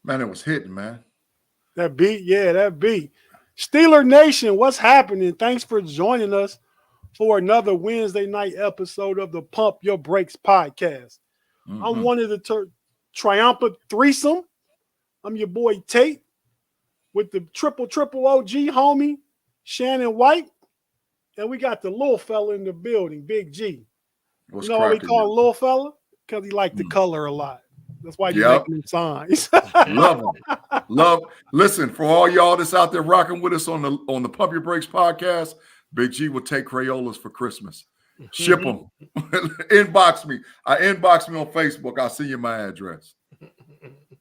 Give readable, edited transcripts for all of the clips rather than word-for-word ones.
Man, it was hitting, man. That beat, yeah, that beat. Steeler Nation, what's happening? Thanks for joining us for another Wednesday night episode of the Pump Your Brakes podcast. I'm one of the triumphant threesome. I'm your boy Tate with the triple OG homie, Shannon White. And we got the little fella in the building, Big G. You know why we call him little fella? Because he liked the color a lot. That's why you're making them signs. Love him. Love. Listen, for all y'all that's out there rocking with us on the Pump Your Brakes podcast, Big G will take Crayolas for Christmas. Ship them. Inbox me. Inbox me on Facebook. I'll send you my address.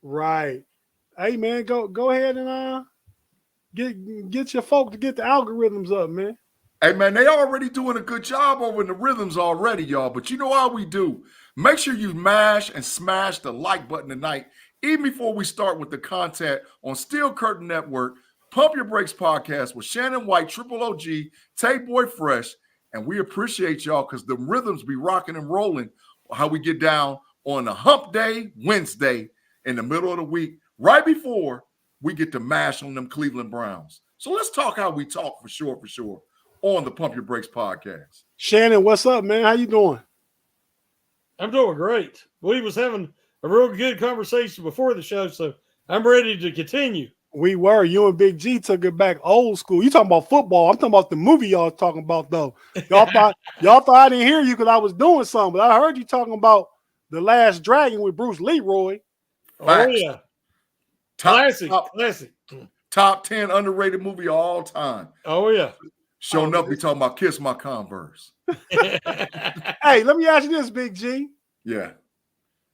Right. Hey man, go ahead and get your folk to get the algorithms up, man. Hey man, they already doing a good job over in the rhythms already, y'all. But you know how we do. Make sure you mash and smash the like button tonight, even before we start with the content on Steel Curtain Network, Pump Your Brakes podcast with Shannon White, Triple OG, Tate Boy Fresh. And we appreciate y'all because the rhythms be rocking and rolling how we get down on a hump day, Wednesday, in the middle of the week, right before we get to mash on them Cleveland Browns. So let's talk how we talk for sure, on the Pump Your Brakes podcast. Shannon, what's up, man? How you doing? I'm doing great. We was having a real good conversation before the show, so I'm ready to continue. We were. You and Big G took it back old school. You talking about football. I'm talking about the movie y'all talking about, though. Y'all thought I didn't hear you because I was doing something, but I heard you talking about The Last Dragon with Bruce Leroy. Oh, yeah. Classic. Top 10 underrated movie of all time. Oh, yeah. Showing up, we talking about Kiss My Converse. Hey, let me ask you this, Big G. Yeah.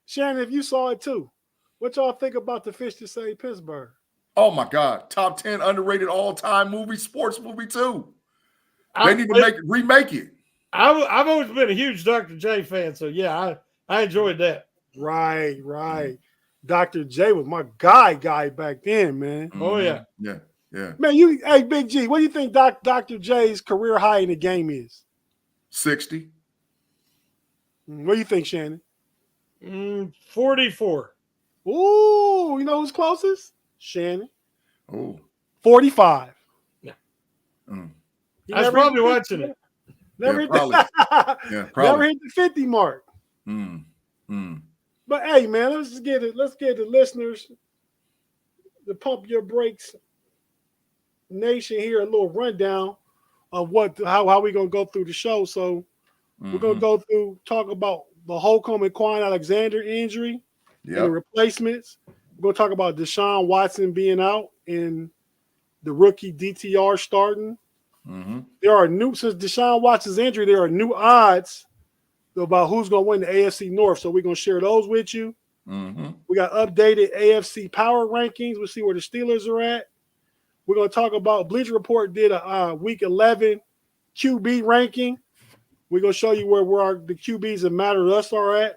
Shannon, if you saw it too, what y'all think about The Fish to Save Pittsburgh? Oh, my God. Top 10 underrated all-time movie, sports movie, too. They need to remake it. I've always been a huge Dr. J fan, so, yeah, I enjoyed that. Right. Dr. J was my guy back then, man. Oh, yeah. Yeah. Man, hey, Big G, what do you think Dr. J's career high in the game is? 60. What do you think, Shannon? 44. Ooh, you know who's closest? Shannon. Oh. 45. Yeah. I was probably watching it. Never hit the 50 mark. But hey, man, let's get the listeners to Pump Your Brakes Nation here a little rundown of how we're gonna go through the show. So we're gonna go through, talk about the Holcomb and Quan Alexander injury and the replacements. We're gonna talk about DeShaun Watson being out and the rookie DTR starting. There are since DeShaun Watson's injury, there are new odds about who's gonna win the AFC North. So we're gonna share those with you. We got updated AFC power rankings. We'll see where the Steelers are at. We're going to talk about Bleacher Report did a Week 11 QB ranking. We're going to show you where the QBs that matter to us are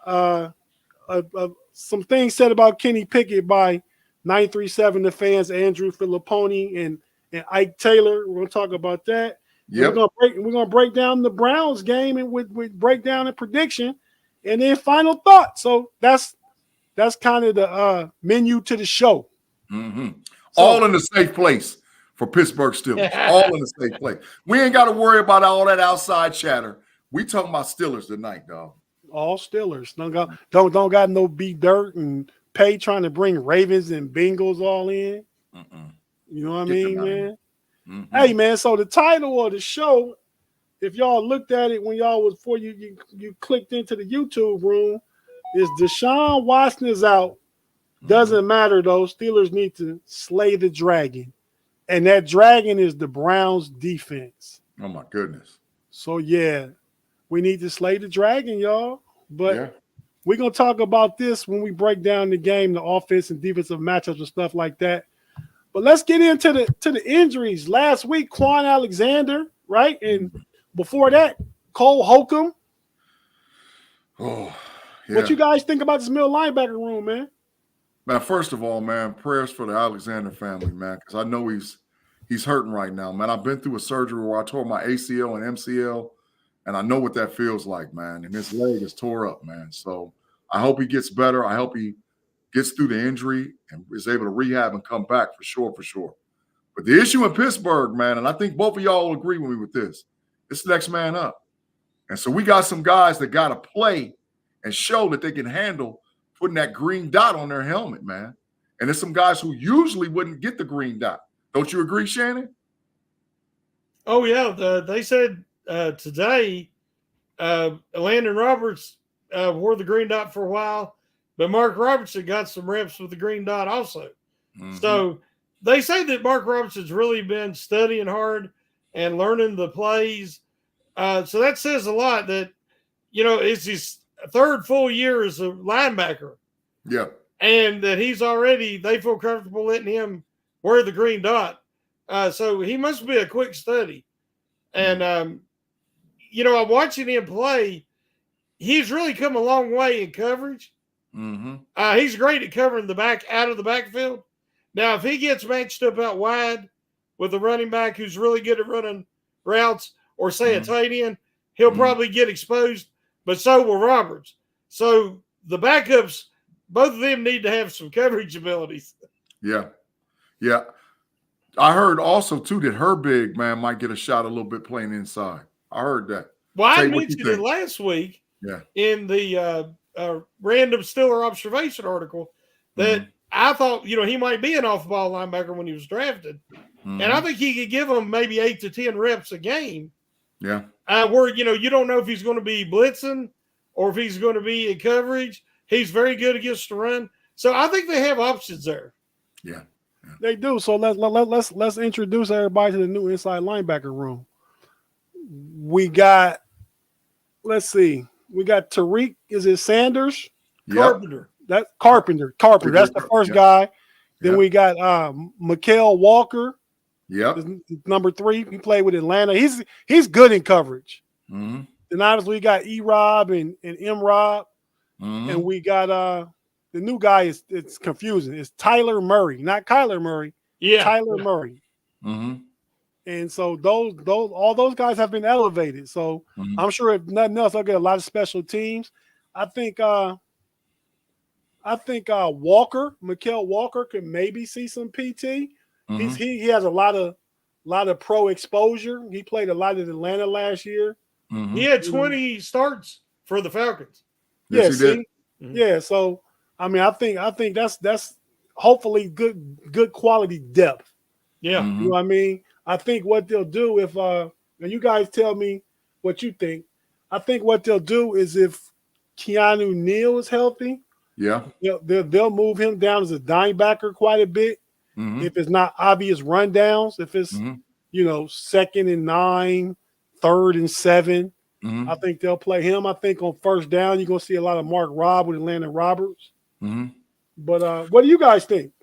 at. Some things said about Kenny Pickett by 937 The Fans, Andrew Filipponi, and Ike Taylor. We're going to talk about that. Yep. We're going to break down the Browns game and with breakdown and prediction, and then final thoughts. So that's kind of the menu to the show. All in a safe place for Pittsburgh Steelers. All in a safe place. We ain't got to worry about all that outside chatter. We talking about Steelers tonight, dog. All Steelers. Don't got no B Dirt and Pay trying to bring Ravens and Bengals all in. You know what I mean, man? Hey, man. So the title of the show, if y'all looked at it when y'all was before you clicked into the YouTube room, is DeShaun Watson is out. Doesn't matter, though. Steelers need to slay the dragon. And that dragon is the Browns' defense. Oh, my goodness. So, yeah, we need to slay the dragon, y'all. But we're going to talk about this when we break down the game, the offense and defensive matchups and stuff like that. But let's get into the injuries. Last week, Quan Alexander, right? And before that, Cole Holcomb. Oh, yeah. What you guys think about this middle linebacker room, man? Man, first of all, man, prayers for the Alexander family, man, because I know he's hurting right now, man. I've been through a surgery where I tore my ACL and MCL, and I know what that feels like, man. And his leg is tore up, man. So I hope he gets better. I hope he gets through the injury and is able to rehab and come back for sure. But the issue in Pittsburgh, man, and I think both of y'all will agree with me with this, it's next man up. And so we got some guys that got to play and show that they can handle putting that green dot on their helmet, man. And there's some guys who usually wouldn't get the green dot. Don't you agree, Shannon? Oh, yeah. They said today Landon Roberts wore the green dot for a while, but Mark Robertson got some reps with the green dot also. Mm-hmm. So they say that Mark Robertson's really been studying hard and learning the plays. So that says a lot that, it's his third full year as a linebacker. Yeah. And that they feel comfortable letting him wear the green dot. So he must be a quick study. And, I'm watching him play. He's really come a long way in coverage. Mm-hmm. He's great at covering the back out of the backfield. Now, if he gets matched up out wide with a running back who's really good at running routes or, say, a tight end, he'll probably get exposed, but so will Roberts. So the backups, both of them need to have some coverage abilities. Yeah. Yeah. I heard also, too, that Herbig, man, might get a shot a little bit playing inside. I heard that. Well, I mentioned it last week in the random Steeler observation article that I thought, he might be an off-ball linebacker when he was drafted. And I think he could give him maybe 8 to 10 reps a game. Yeah. Where, you don't know if he's going to be blitzing or if he's going to be in coverage. He's very good against the run. So I think they have options there. Yeah. They do. So let's introduce everybody to the new inside linebacker room. We got, let's see. We got Tariq. Is it Sanders? Yep. Carpenter. That's Carpenter. That's the first guy. Then we got Mikael Walker. Yep. Number 3. He played with Atlanta. He's good in coverage. Mm-hmm. Then obviously we got E-Rob and M-Rob. Mm-hmm. And we got the new guy it's confusing. It's Tyler Murray, not Kyler Murray. Yeah. Tyler Murray. Mm-hmm. And so all those guys have been elevated. So I'm sure if nothing else, they'll get a lot of special teams. I think Walker, Mikael Walker, could maybe see some PT. Mm-hmm. He has a lot of pro exposure. He played a lot in Atlanta last year. Mm-hmm. He had 20 starts for the Falcons. Yes, he did. Yeah. So I mean, I think that's hopefully good quality depth. Yeah. Mm-hmm. You know what I mean? I think what they'll do if and you guys tell me what you think. I think what they'll do is if Keanu Neal is healthy, they'll move him down as a dime backer quite a bit. Mm-hmm. If it's not obvious rundowns, if it's 2nd and 9, 3rd and 7, I think they'll play him. I think on first down you're gonna see a lot of Mark Robb with Landon Roberts. Mm-hmm. But what do you guys think?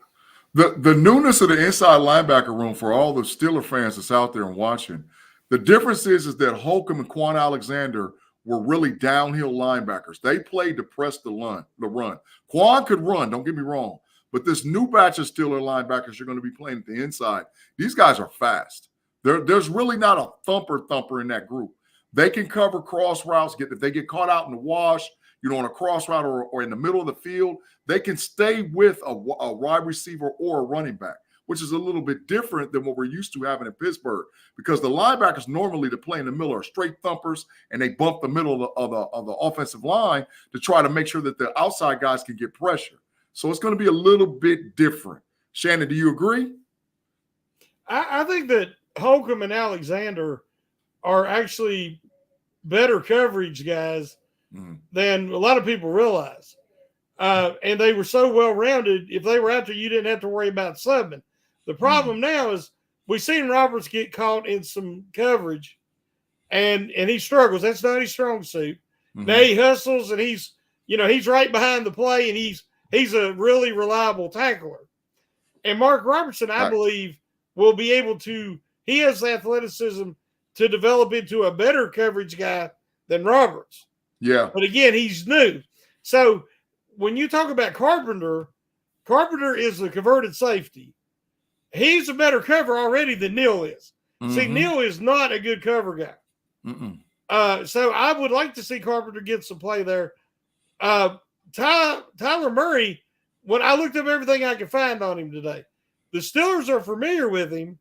The newness of the inside linebacker room for all the Steeler fans that's out there and watching, the difference is that Holcomb and Quan Alexander were really downhill linebackers. They played to press the run. Quan could run, don't get me wrong, but this new batch of Steeler linebackers are going to be playing at the inside. These guys are fast. There's really not a thumper in that group. They can cover cross routes. If they get caught out in the wash, on a cross route or in the middle of the field, they can stay with a wide receiver or a running back, which is a little bit different than what we're used to having in Pittsburgh, because the linebackers normally to play in the middle are straight thumpers, and they bump the middle of the offensive line to try to make sure that the outside guys can get pressure. So it's going to be a little bit different. Shannon, do you agree? I think that Holcomb and Alexander are actually better coverage guys than a lot of people realize. And they were so well-rounded, if they were out there, you didn't have to worry about subbing. The problem now is we've seen Roberts get caught in some coverage, and he struggles. That's not his strong suit. Now he hustles, and he's right behind the play, and he's a really reliable tackler. And Mark Robertson, I believe, will be able to – he has the athleticism to develop into a better coverage guy than Roberts. Yeah. But again, he's new. So when you talk about Carpenter is a converted safety. He's a better cover already than Neal is. See, Neal is not a good cover guy. So I would like to see Carpenter get some play there. Tyler Murray when I looked up everything I could find on him today, the Steelers are familiar with him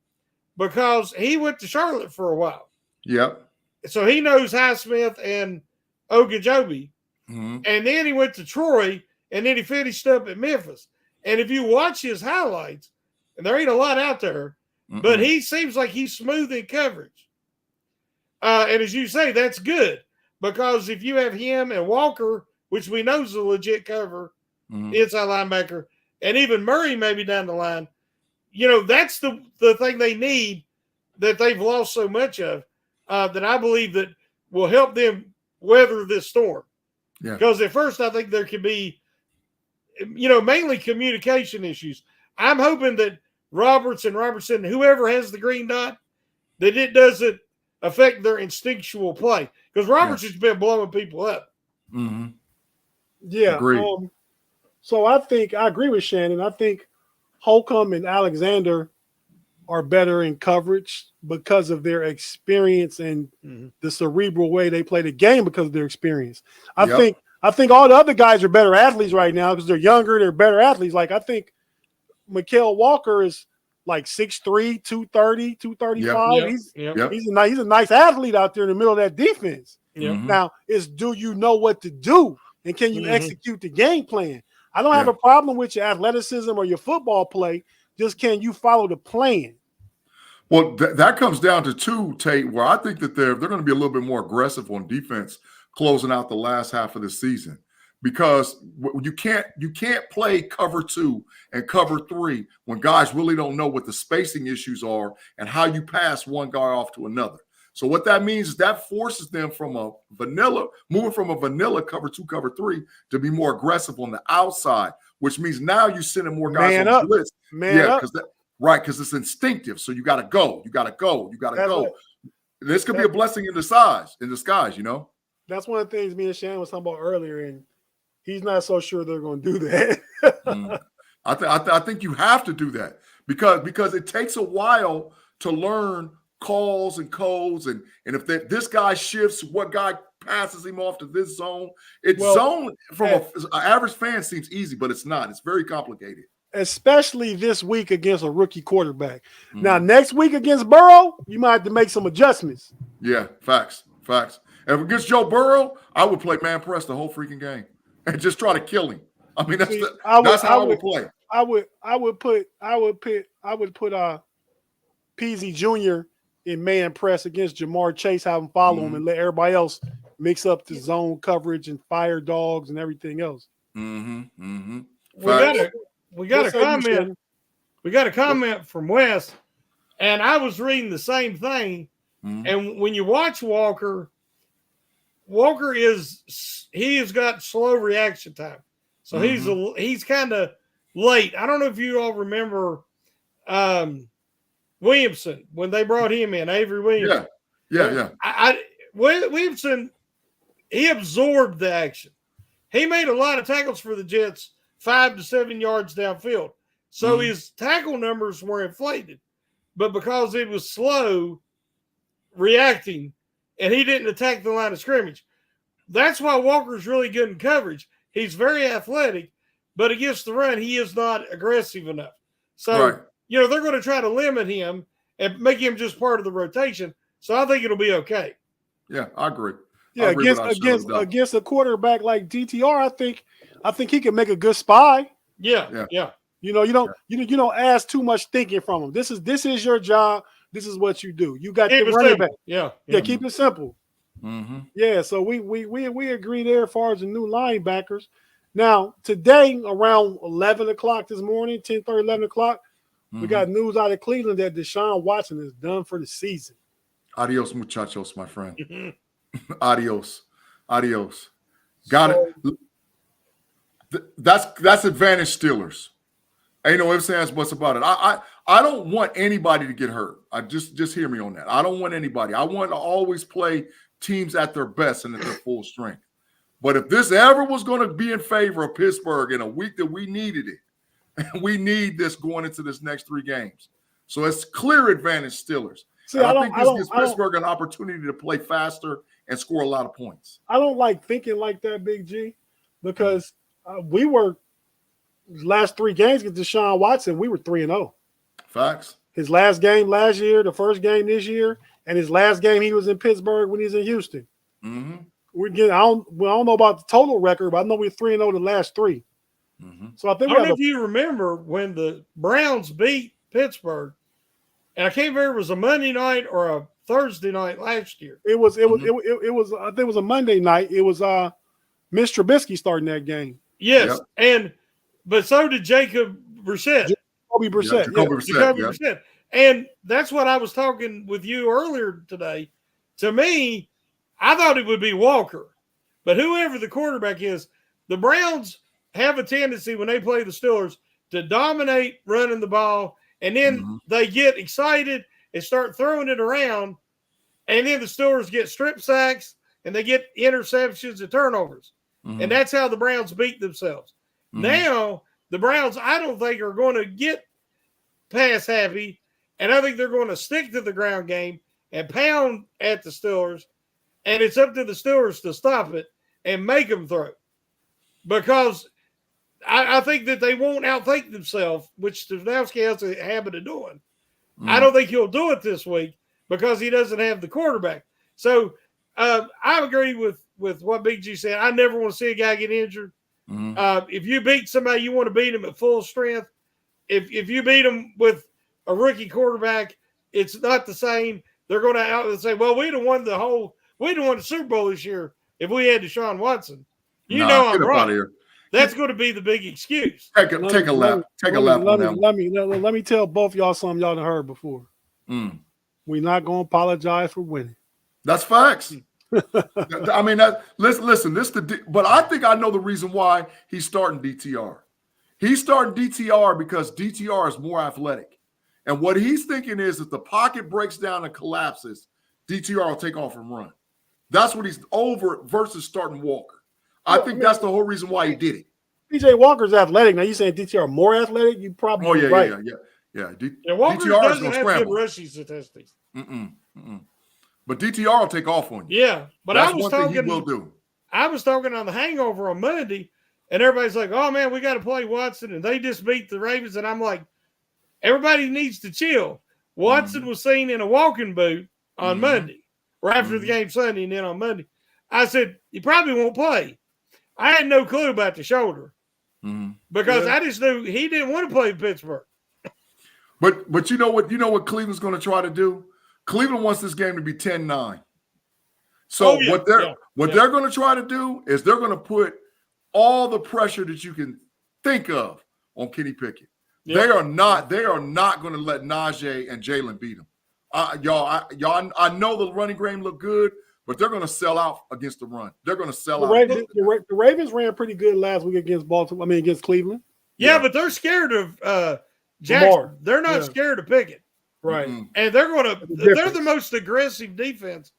because he went to Charlotte for a while. Yep. So he knows Highsmith and Ogunjobi. Mm-hmm. And then he went to Troy, and then he finished up at Memphis. And if you watch his highlights, and there ain't a lot out there, but he seems like he's smooth in coverage. And as you say, that's good because if you have him and Walker, which we know is a legit cover, inside linebacker, and even Murray maybe down the line, that's the thing they need that they've lost so much of that I believe that will help them weather this storm. Yeah. Because at first I think there could be, mainly communication issues. I'm hoping that Robertson, whoever has the green dot, that it doesn't affect their instinctual play. Because Robertson's been blowing people up. Mm-hmm. Yeah. So I think I agree with Shannon. I think Holcomb and Alexander are better in coverage because of their experience and the cerebral way they play the game because of their experience. I think all the other guys are better athletes right now because they're younger, they're better athletes. Like I think Mikael Walker is like 6'3", 230, 235. He's a nice athlete out there in the middle of that defense. Now, do you know what to do and can you execute the game plan? I don't have a problem with your athleticism or your football play. Just can you follow the plan? Well, that comes down to two, Tate, where I think that they're going to be a little bit more aggressive on defense closing out the last half of the season. Because you can't play cover 2 and cover 3 when guys really don't know what the spacing issues are and how you pass one guy off to another. So what that means is that forces them moving from a vanilla cover 2, cover 3 to be more aggressive on the outside, which means now you're sending more guys on blitz. Because it's instinctive. So you got to go. You got to go. This could be a blessing in disguise. That's one of the things me and Shannon was talking about earlier, and he's not so sure they're going to do that. I think you have to do that because it takes a while to learn calls and codes, and if this guy shifts, what guy passes him off to this zone. Zone from an average fan seems easy, but it's not. It's very complicated. Especially this week against a rookie quarterback. Now, next week against Burrow, you might have to make some adjustments. Yeah, facts. If against Joe Burrow, I would play man press the whole freaking game and just try to kill him. I mean, that's how I would play. I would put Peasy Jr. in man press against Jamar Chase, have him follow him, and let everybody else mix up the zone coverage and fire dogs and everything else. We got a comment. We got a comment from Wes, and I was reading the same thing. And when you watch Walker has got slow reaction time, so he's kind of late. I don't know if you all remember Williamson when they brought him in, Avery Williamson. Yeah. Williamson, he absorbed the action. He made a lot of tackles for the Jets 5 to 7 yards downfield. So his tackle numbers were inflated. But because it was slow reacting and he didn't attack the line of scrimmage, that's why Walker's really good in coverage. He's very athletic, but against the run, he is not aggressive enough. So, they're going to try to limit him and make him just part of the rotation. So I think it'll be okay. Yeah, I agree. Yeah, against a quarterback like DTR, I think he can make a good spy. Yeah. You don't ask too much thinking from him. This is your job. This is what you do. You got the running back. Yeah. Keep it simple. Yeah, so we agree there as far as the new linebackers. Now, today around 11 o'clock this morning, 10:30, 11 o'clock, we got news out of Cleveland that DeShaun Watson is done for the season. Adios, muchachos, my friend. Adios. Got it. That's advantage Steelers. Ain't no ifs, ands, buts about it. I don't want anybody to get hurt. I just hear me on that. I don't want anybody. I want to always play teams at their best and at their full strength. But if this ever was going to be in favor of Pittsburgh in a week that we needed it, and we need this going into this next 3 games. So it's clear advantage Steelers. I think this gives Pittsburgh an opportunity to play faster and score a lot of points. I don't like thinking like that, Big G, because we were last 3 games against DeShaun Watson, we were 3-0. Facts. His last game last year, the first game this year, and his last game he was in Pittsburgh when he was in Houston. Mm-hmm. I don't know about the total record, but I know we're 3-0 the last 3. Mm-hmm. So I think I don't know if you remember when the Browns beat Pittsburgh, and I can't remember if it was a Monday night or a Thursday night last year. It was I think it was a Monday night. It was Mr. Trubisky starting that game. Yes, but so did Jacob Brissett. Jacoby Brissett. Jacoby Brissett. And that's what I was talking with you earlier today. To me, I thought it would be Walker. But whoever the quarterback is, the Browns have a tendency when they play the Steelers to dominate running the ball, and then they get excited and start throwing it around, and then the Steelers get strip sacks and they get interceptions and turnovers. And that's how the Browns beat themselves. Now, the Browns, I don't think, are going to get pass happy, and I think they're going to stick to the ground game and pound at the Steelers, and it's up to the Steelers to stop it and make them throw. Because I think that they won't outthink themselves, which Stefanski has a habit of doing. I don't think he'll do it this week because he doesn't have the quarterback. So I agree with what Big G said. I never want to see a guy get injured. If you beat somebody, you want to beat them at full strength. If you beat them with a rookie quarterback, it's not the same. They're going to out and say, "Well, we'd have won the Super Bowl this year if we had DeShaun Watson." I'm wrong. That's going to be the big excuse. Take a lap on them. Let me tell both y'all something y'all done heard before. We're not going to apologize for winning. That's facts. I mean, listen. But I think I know the reason why he's starting DTR. He's starting DTR because DTR is more athletic, and what he's thinking is if the pocket breaks down and collapses, DTR will take off and run. That's what he's over versus starting Walker. I think that's the whole reason why he did it. PJ Walker's athletic. Now you saying DTR more athletic? You probably right. Walker DTR doesn't have good rushing statistics. But DTR will take off on you. Yeah, but that's one thing he will do. I was talking on the Hangover on Monday, and everybody's like, "Oh man, we got to play Watson," and they just beat the Ravens, and I'm like, everybody needs to chill. Watson was seen in a walking boot on Monday, or after the game Sunday, and then on Monday, I said he probably won't play. I had no clue about the shoulder because I just knew he didn't want to play Pittsburgh. But you know what Cleveland's going to try to do? Cleveland wants this game to be 10-9. So what they're going to try to do is they're going to put all the pressure that you can think of on Kenny Pickett. Yep. They are not going to let Najee and Jalen beat him. I know the running game look good, but they're going to sell out against the run. They're going to sell out. The Ravens ran pretty good last week against Baltimore. Against Cleveland. Yeah, but they're scared of Jackson. They're not scared of Pickett. Right. And they're the most aggressive defense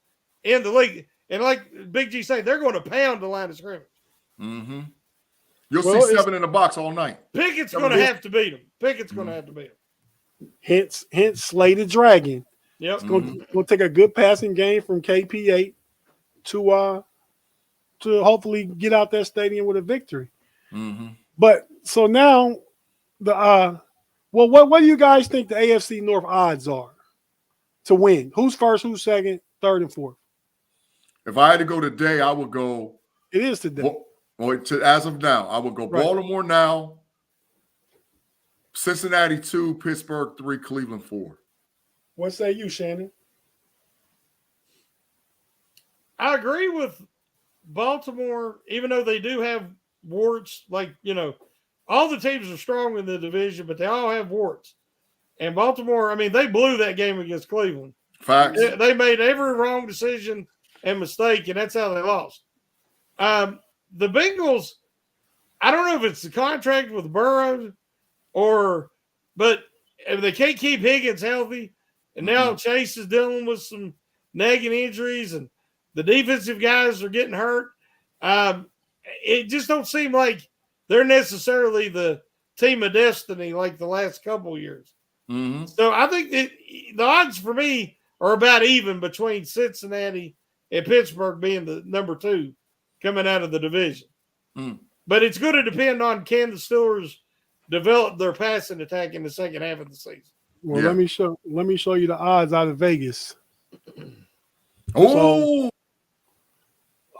in the league. And like Big G said, they're going to pound the line of scrimmage. You'll see 7 in the box all night. Pickett's going to have to beat them. Hence Slay the Dragon. Yep. It's going to take a good passing game from KP8 to hopefully get out that stadium with a victory. But so now what do you guys think the AFC North odds are to win? Who's first, who's second, third, and fourth? If I had to go today, I would go. It is today. As of now, I would go Baltimore now, Cincinnati 2, Pittsburgh 3, Cleveland 4. What say you, Shannon? I agree with Baltimore, even though they do have warts. All the teams are strong in the division, but they all have warts. And Baltimore, they blew that game against Cleveland. Facts. They made every wrong decision and mistake, and that's how they lost. The Bengals, I don't know if it's the contract with Burrow but if they can't keep Higgins healthy, and now Chase is dealing with some nagging injuries, and the defensive guys are getting hurt. It just don't seem like they're necessarily the team of destiny like the last couple of years. So I think the odds for me are about even between Cincinnati and Pittsburgh being the number 2 coming out of the division. But it's going to depend on can the Steelers develop their passing attack in the second half of the season. Well, Yeah. let me show you the odds out of Vegas. Oh,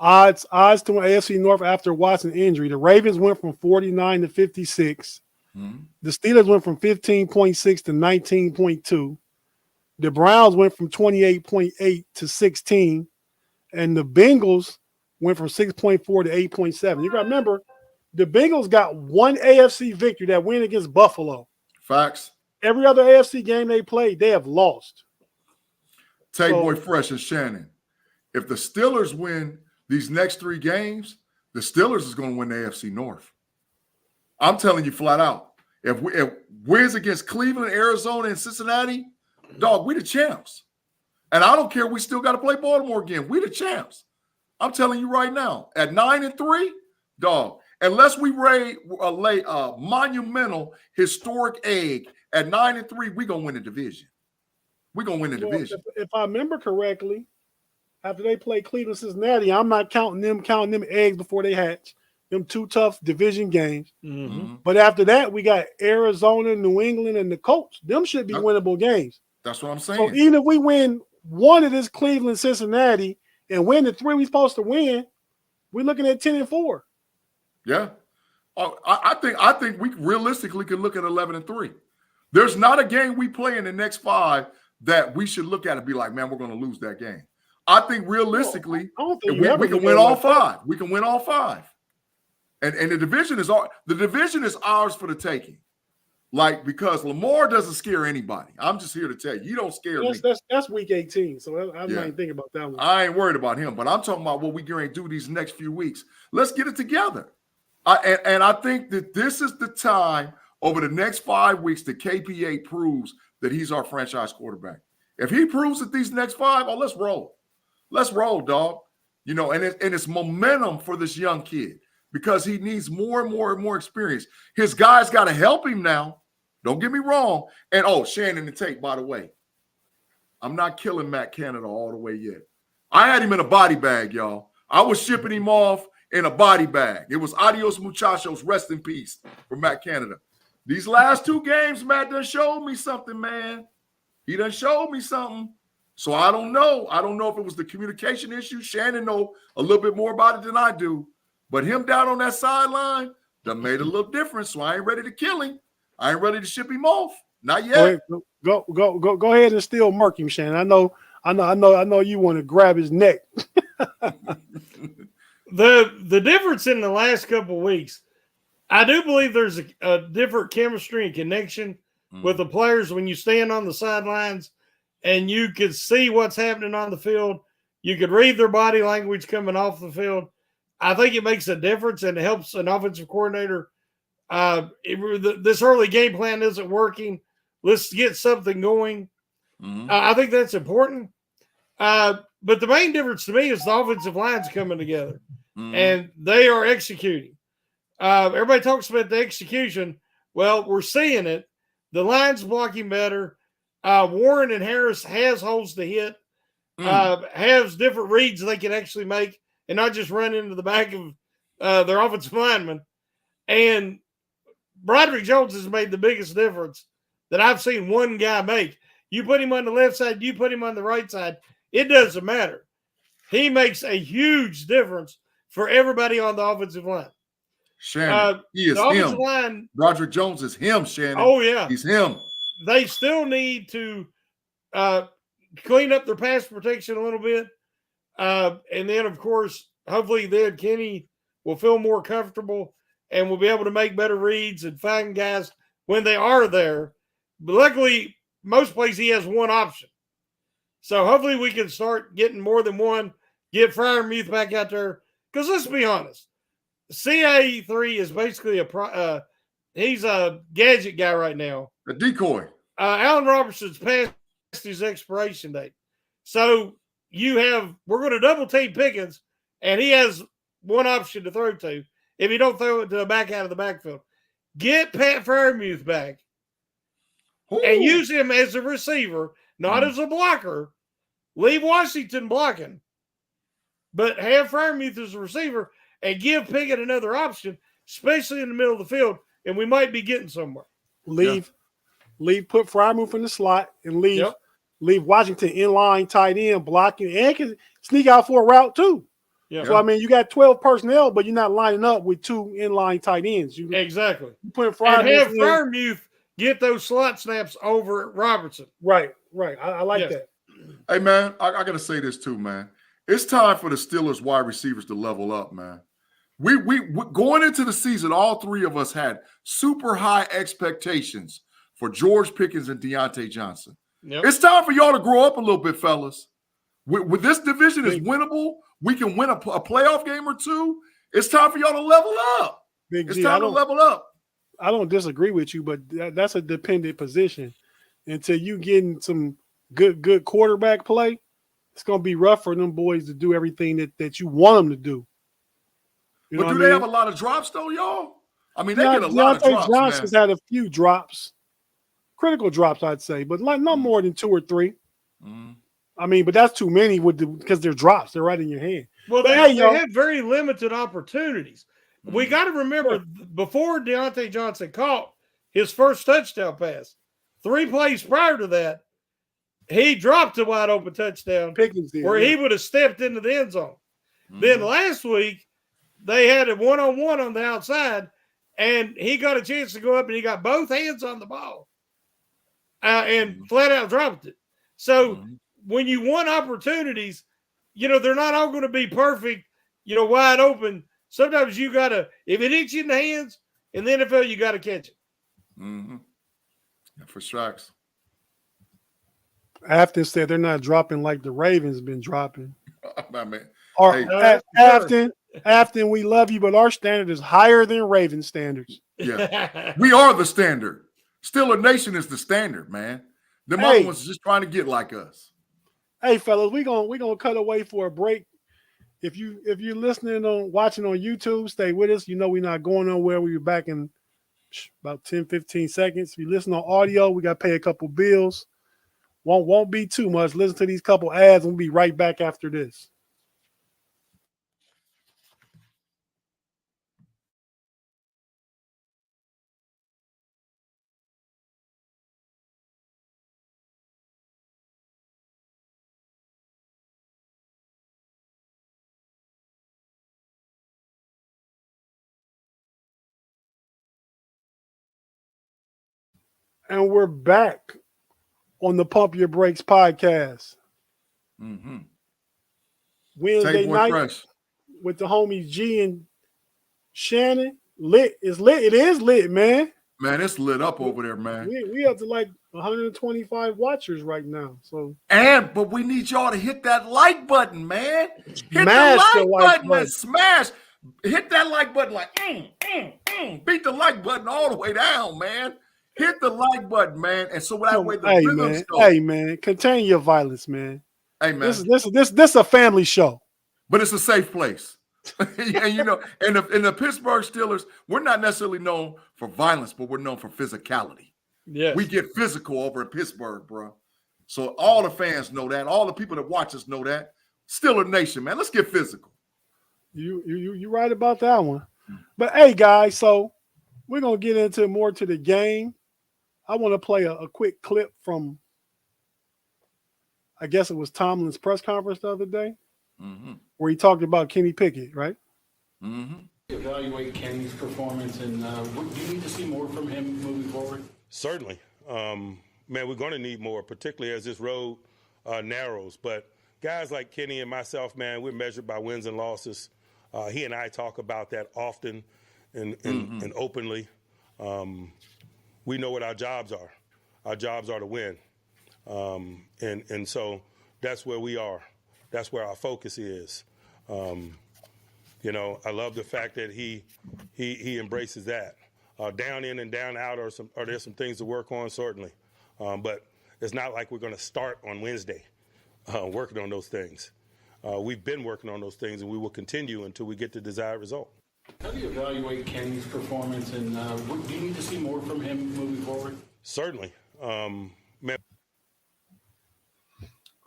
Odds to an AFC North after Watson injury. The Ravens went from 49 to 56. The Steelers went from 15.6 to 19.2. The Browns went from 28.8 to 16. And the Bengals went from 6.4 to 8.7. You got to remember, the Bengals got one AFC victory, that win against Buffalo. facts. Every other AFC game they played, they have lost. Tate Boy Fresh and Shannon. If the Steelers win these next 3 games, the Steelers is going to win the AFC North. I'm telling you flat out. If wins against Cleveland, Arizona, and Cincinnati, dog, we the champs. And I don't care. We still got to play Baltimore again. We the champs. I'm telling you right now. At 9-3, dog, unless we lay a monumental, historic egg at 9-3, we gonna win the division. We gonna win the division. If I remember correctly, after they play Cleveland, Cincinnati, I'm not counting them eggs before they hatch. Them 2 tough division games. But after that, we got Arizona, New England, and the Colts. Them should be winnable games. That's what I'm saying. So even if we win one of this Cleveland, Cincinnati, and win the 3 we're supposed to win, we're looking at 10-4. Yeah. I think we realistically could look at 11-3. There's not a game we play in the next 5 that we should look at and be like, man, we're going to lose that game. I think realistically, we can win all 5. We can win all 5. And the division is ours for the taking. Like, because Lamar doesn't scare anybody. I'm just here to tell you, you don't scare me. That's week 18, so I'm not even thinking about that one. I ain't worried about him, but I'm talking about what we're going to do these next few weeks. Let's get it together. And I think that this is the time over the next 5 weeks that KP8 proves that he's our franchise quarterback. If he proves it these next 5, let's roll. Let's roll, dog. You know, and it's momentum for this young kid because he needs more and more and more experience. His guys got to help him now. Don't get me wrong. And, Shannon and Tate, by the way, I'm not killing Matt Canada all the way yet. I had him in a body bag, y'all. I was shipping him off in a body bag. It was adios muchachos, rest in peace for Matt Canada. These last 2 games, Matt done showed me something, man. He done showed me something. So I don't know. I don't know if it was the communication issue. Shannon know a little bit more about it than I do. But him down on that sideline done made a little difference. So I ain't ready to kill him. I ain't ready to ship him off. Not yet. Go ahead and still murk him, Shannon. I know you want to grab his neck. The difference in the last couple of weeks, I do believe there's a different chemistry and connection with the players when you stand on the sidelines and you could see what's happening on the field. You could read their body language coming off the field. I think it makes a difference and it helps an offensive coordinator. This early game plan isn't working. Let's get something going. I think that's important. But the main difference to me is the offensive line's coming together and they are executing. Everybody talks about the execution. Well, we're seeing it. The line's blocking better. Warren and Harris has holes to hit, has different reads they can actually make and not just run into the back of their offensive lineman. And Broderick Jones has made the biggest difference that I've seen one guy make. You put him on the left side, you put him on the right side, it doesn't matter. He makes a huge difference for everybody on the offensive line. Shannon, he is him. Line, Broderick Jones is him, Shannon. Oh, yeah. He's him. They still need to clean up their pass protection a little bit. And then, of course, hopefully then Kenny will feel more comfortable and will be able to make better reads and find guys when they are there. But luckily, most places he has one option. So hopefully we can start getting more than one, get Freiermuth back out there. Because let's be honest, CA3 is basically he's a gadget guy right now. A decoy. Allen Robertson's past his expiration date. So we're going to double team Pickens, and he has one option to throw to. If you don't throw it to the back out of the backfield, get Pat Freiermuth back and use him as a receiver, not as a blocker. Leave Washington blocking, but have Freiermuth as a receiver and give Pickett another option, especially in the middle of the field, and we might be getting somewhere. Put Frymouth in the slot and leave Washington inline tight end blocking and can sneak out for a route too. Yeah. So I mean, you got 12 personnel, but you're not lining up with 2 inline tight ends. Exactly. You put and have Frymouth get those slot snaps over at Robertson. Right. I like that. Hey man, I gotta say this too, man. It's time for the Steelers wide receivers to level up, man. We going into the season, all three of us had super high expectations for George Pickens and Deontay Johnson. Yep. It's time for y'all to grow up a little bit, fellas. With this division is winnable. We can win a playoff game or two. It's time for y'all to level up. It's time to level up. I don't disagree with you, but that's a dependent position. Until you getting some good quarterback play, it's going to be rough for them boys to do everything that you want them to do. But do they have a lot of drops, though, y'all? I mean, they get a lot of drops, Johnson's had a few drops. Critical drops, I'd say, but not more than 2 or 3. Mm-hmm. I mean, but that's too many because they're drops. They're right in your hand. Well, they had very limited opportunities. Mm-hmm. We got to remember, before Deontay Johnson caught his first touchdown pass, 3 plays prior to that, he dropped a wide open touchdown where he would have stepped into the end zone. Mm-hmm. Then last week, they had a one-on-one on the outside, and he got a chance to go up, and he got both hands on the ball and flat out dropped it. So when you want opportunities, they're not all going to be perfect, wide open. Sometimes you got to, if it hits you in the hands, in the NFL, you got to catch it. Mm-hmm. Yeah, for strikes. Afton said they're not dropping like the Ravens been dropping. Man. Afton, we love you, but our standard is higher than Raven standards. Yeah, we are the standard. Steeler Nation is the standard, man. Them other ones just trying to get like us. Hey, fellas, we gonna cut away for a break. If you're watching on YouTube, stay with us. We're not going nowhere. We'll be back in about 10, 15 seconds. If you listen on audio, we got to pay a couple bills. Won't be too much. Listen to these couple ads. We'll be right back after this. And we're back on the Pump Your Brakes podcast. Mm-hmm. Wednesday night with the homies G and Shannon. Lit. It's lit. It is lit, man. Man, it's lit up over there, man. We up to like 125 watchers right now. But we need y'all to hit that like button, man. Hit the like button and smash. Hit that like button like beat the like button all the way down, man. Hit the like button, man, and so that way the rhythms go. Hey, man, contain your violence, man. Hey, man, this is a family show, but it's a safe place. And in the Pittsburgh Steelers, we're not necessarily known for violence, but we're known for physicality. Yes, we get physical over in Pittsburgh, bro. So all the fans know that. All the people that watch us know that. Steeler Nation, man, let's get physical. You right about that one. But hey, guys, so we're gonna get into more to the game. I want to play a quick clip from, I guess it was Tomlin's press conference the other day, where he talked about Kenny Pickett, right? Mm-hmm. Evaluate Kenny's performance, and do you need to see more from him moving forward? Certainly. Man, we're going to need more, particularly as this road narrows. But guys like Kenny and myself, man, we're measured by wins and losses. He and I talk about that often and openly. We know what our jobs are. Our jobs are to win. And so that's where we are. That's where our focus is. I love the fact that he embraces that. Down in and down out are there some things to work on, certainly. But it's not like we're going to start on Wednesday working on those things. We've been working on those things, and we will continue until we get the desired result. How do you evaluate Kenny's performance, and do you need to see more from him moving forward? Certainly. Man.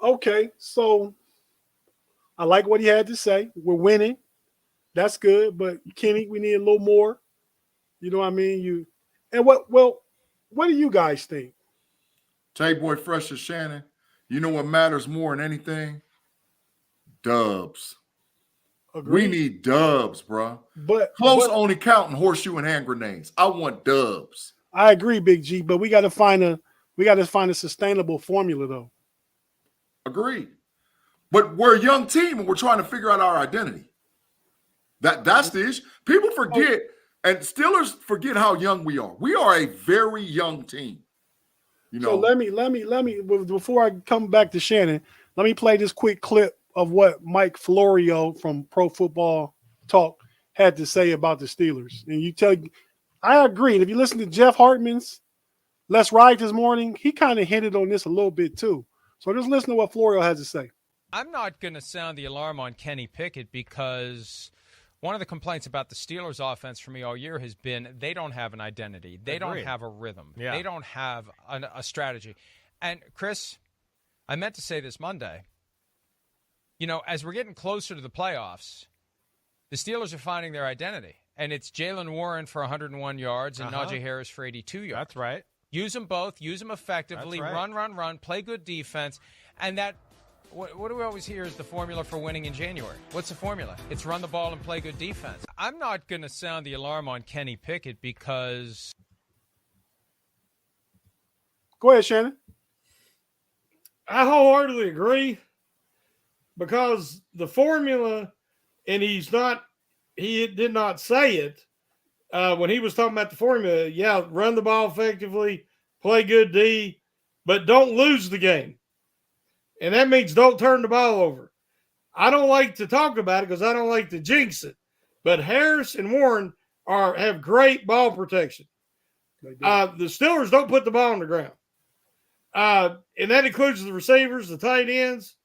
Okay, so I like what he had to say. We're winning. That's good, but Kenny, we need a little more. You know what I mean? What do you guys think? Tate Boy Fresh as Shannon. You know what matters more than anything? Dubs. Agreed. We need dubs, bro. But Only counting horseshoe and hand grenades. I want dubs. I agree, Big G, but we got to find a sustainable formula though. Agreed. But we're a young team and we're trying to figure out our identity. That's the issue. People forget, and Steelers forget how young we are. We are a very young team. You know. So let me before I come back to Shannon, let me play this quick clip of what Mike Florio from Pro Football Talk had to say about the Steelers. And I agree. And if you listen to Jeff Hartman's Let's Ride this morning, he kind of hinted on this a little bit too. So just listen to what Florio has to say. I'm not going to sound the alarm on Kenny Pickett because one of the complaints about the Steelers offense for me all year has been they don't have an identity. They don't have a rhythm. Yeah. They don't have a strategy. And, Chris, I meant to say this Monday. You know, as we're getting closer to the playoffs, the Steelers are finding their identity. And it's Jalen Warren for 101 yards and Najee Harris for 82 yards. That's right. Use them both. Use them effectively. That's right. Run. Play good defense. And that, what do we always hear is the formula for winning in January? What's the formula? It's run the ball and play good defense. I'm not going to sound the alarm on Kenny Pickett because... Go ahead, Shannon. I wholeheartedly agree because the formula, and he did not say it when he was talking about the formula. Yeah, run the ball effectively, play good D, but don't lose the game. And that means don't turn the ball over. I don't like to talk about it because I don't like to jinx it. But Harris and Warren have great ball protection. The Steelers don't put the ball on the ground. And that includes the receivers, the tight ends.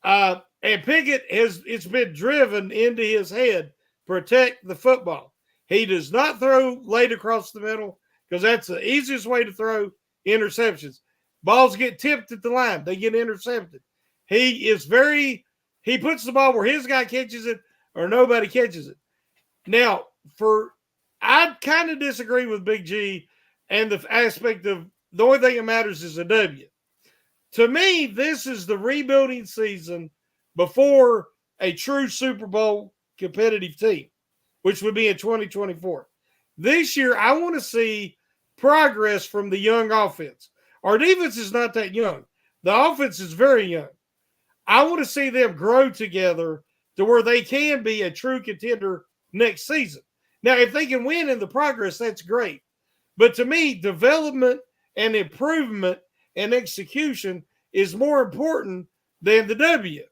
And Pickett it's been driven into his head, protect the football. He does not throw late across the middle because that's the easiest way to throw interceptions. Balls get tipped at the line. They get intercepted. He puts the ball where his guy catches it or nobody catches it. Now, I kind of disagree with Big G and the aspect of the only thing that matters is a W. To me, this is the rebuilding season before a true Super Bowl competitive team, which would be in 2024. This year, I want to see progress from the young offense. Our defense is not that young. The offense is very young. I want to see them grow together to where they can be a true contender next season. Now, if they can win in the progress, that's great. But to me, development and improvement and execution is more important than the W.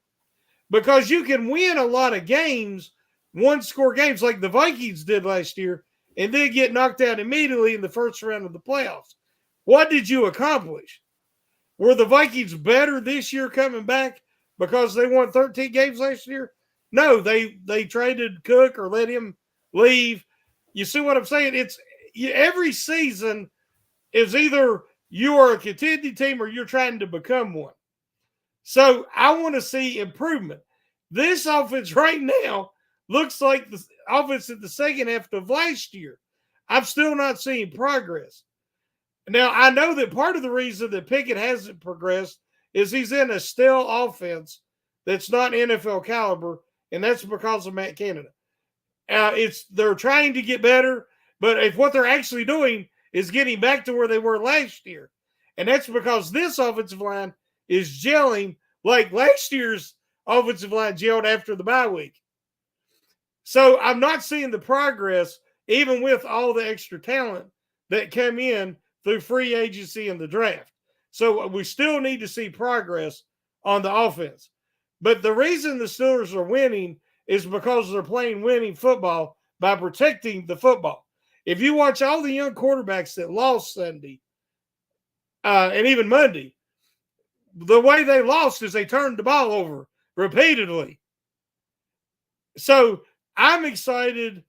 Because you can win a lot of games, one-score games like the Vikings did last year, and then get knocked out immediately in the first round of the playoffs. What did you accomplish? Were the Vikings better this year coming back because they won 13 games last year? No, they traded Cook or let him leave. You see what I'm saying? Every season is either you are a contending team or you're trying to become one. So I want to see improvement. This offense right now looks like the offense in the second half of last year. I'm still not seeing progress. Now, I know that part of the reason that Pickett hasn't progressed is he's in a stale offense that's not NFL caliber, and that's because of Matt Canada. They're trying to get better, but if what they're actually doing is getting back to where they were last year, and that's because this offensive line is gelling like last year's offensive line gelled after the bye week. So I'm not seeing the progress, even with all the extra talent that came in through free agency and the draft. So we still need to see progress on the offense. But the reason the Steelers are winning is because they're playing winning football by protecting the football. If you watch all the young quarterbacks that lost Sunday and even Monday, the way they lost is they turned the ball over repeatedly. So I'm excited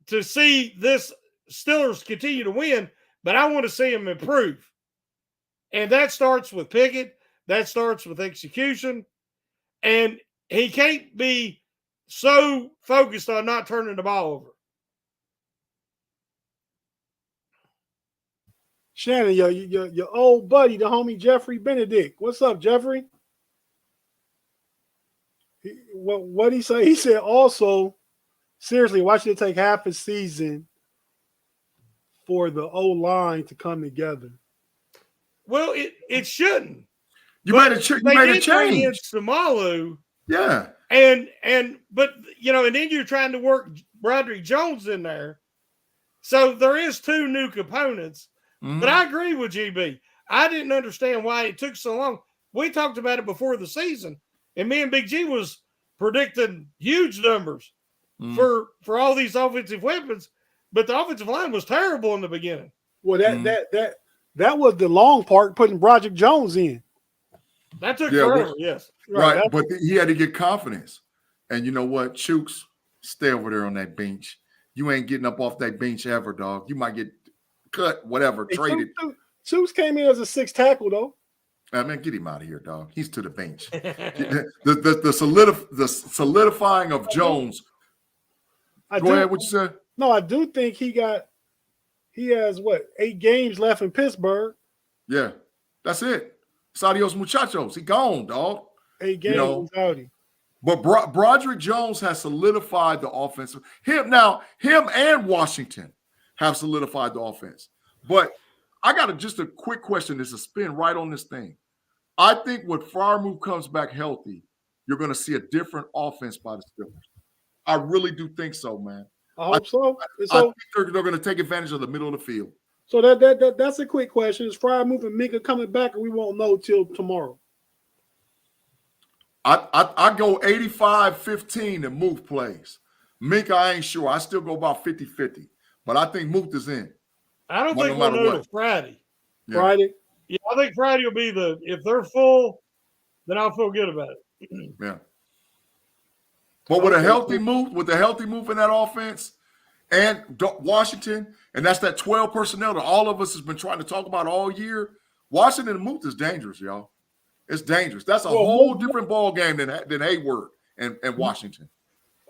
to see this Steelers continue to win, but I want to see them improve. And that starts with Pickett. That starts with execution. And he can't be so focused on not turning the ball over. Shannon, your old buddy, the homie Jeffrey Benedict. What's up, Jeffrey? What he say? He said also, seriously, why should it take half a season for the O-line to come together? Well, it shouldn't. You made a change. Samalu. Yeah. But and then you're trying to work Broderick Jones in there. So there is two new components. Mm-hmm. But I agree with GB. I didn't understand why it took so long. We talked about it before the season, and me and Big G was predicting huge numbers for all these offensive weapons, but the offensive line was terrible in the beginning. Well, that was the long part, putting Broderick Jones in. That took forever, yes. Right, but he had to get confidence. And you know what? Chooks, stay over there on that bench. You ain't getting up off that bench ever, dog. You might get cut, whatever, traded. Chooks came in as a 6 tackle, though. I mean, get him out of here, dog. He's to the bench. the solidifying of Jones. Go ahead, what you said? No, I do think he has 8 games left in Pittsburgh. Yeah, that's it. Adios muchachos. He gone, dog. 8 games out. But Broderick Jones has solidified the offense. Him and Washington have solidified the offense. But I got just a quick question. There's a spin right on this thing. I think when Freiermuth comes back healthy, you're going to see a different offense by the Steelers. I really do think so, man. I hope so. I think they're going to take advantage of the middle of the field. So that's a quick question. Is Freiermuth and Minka coming back, or we won't know till tomorrow? I go 85-15 and Muth plays. Minka, I ain't sure. I still go about 50-50. But I think Muth is in. I don't think we'll know till Friday. Yeah. Friday? Yeah, I think Friday will be if they're full, then I'll feel good about it. Yeah. But with a healthy Muth in that offense and Washington, and that's that 12 personnel that all of us has been trying to talk about all year, Washington and Muth is dangerous, y'all. It's dangerous. That's a whole different ball game than Hayward and Washington.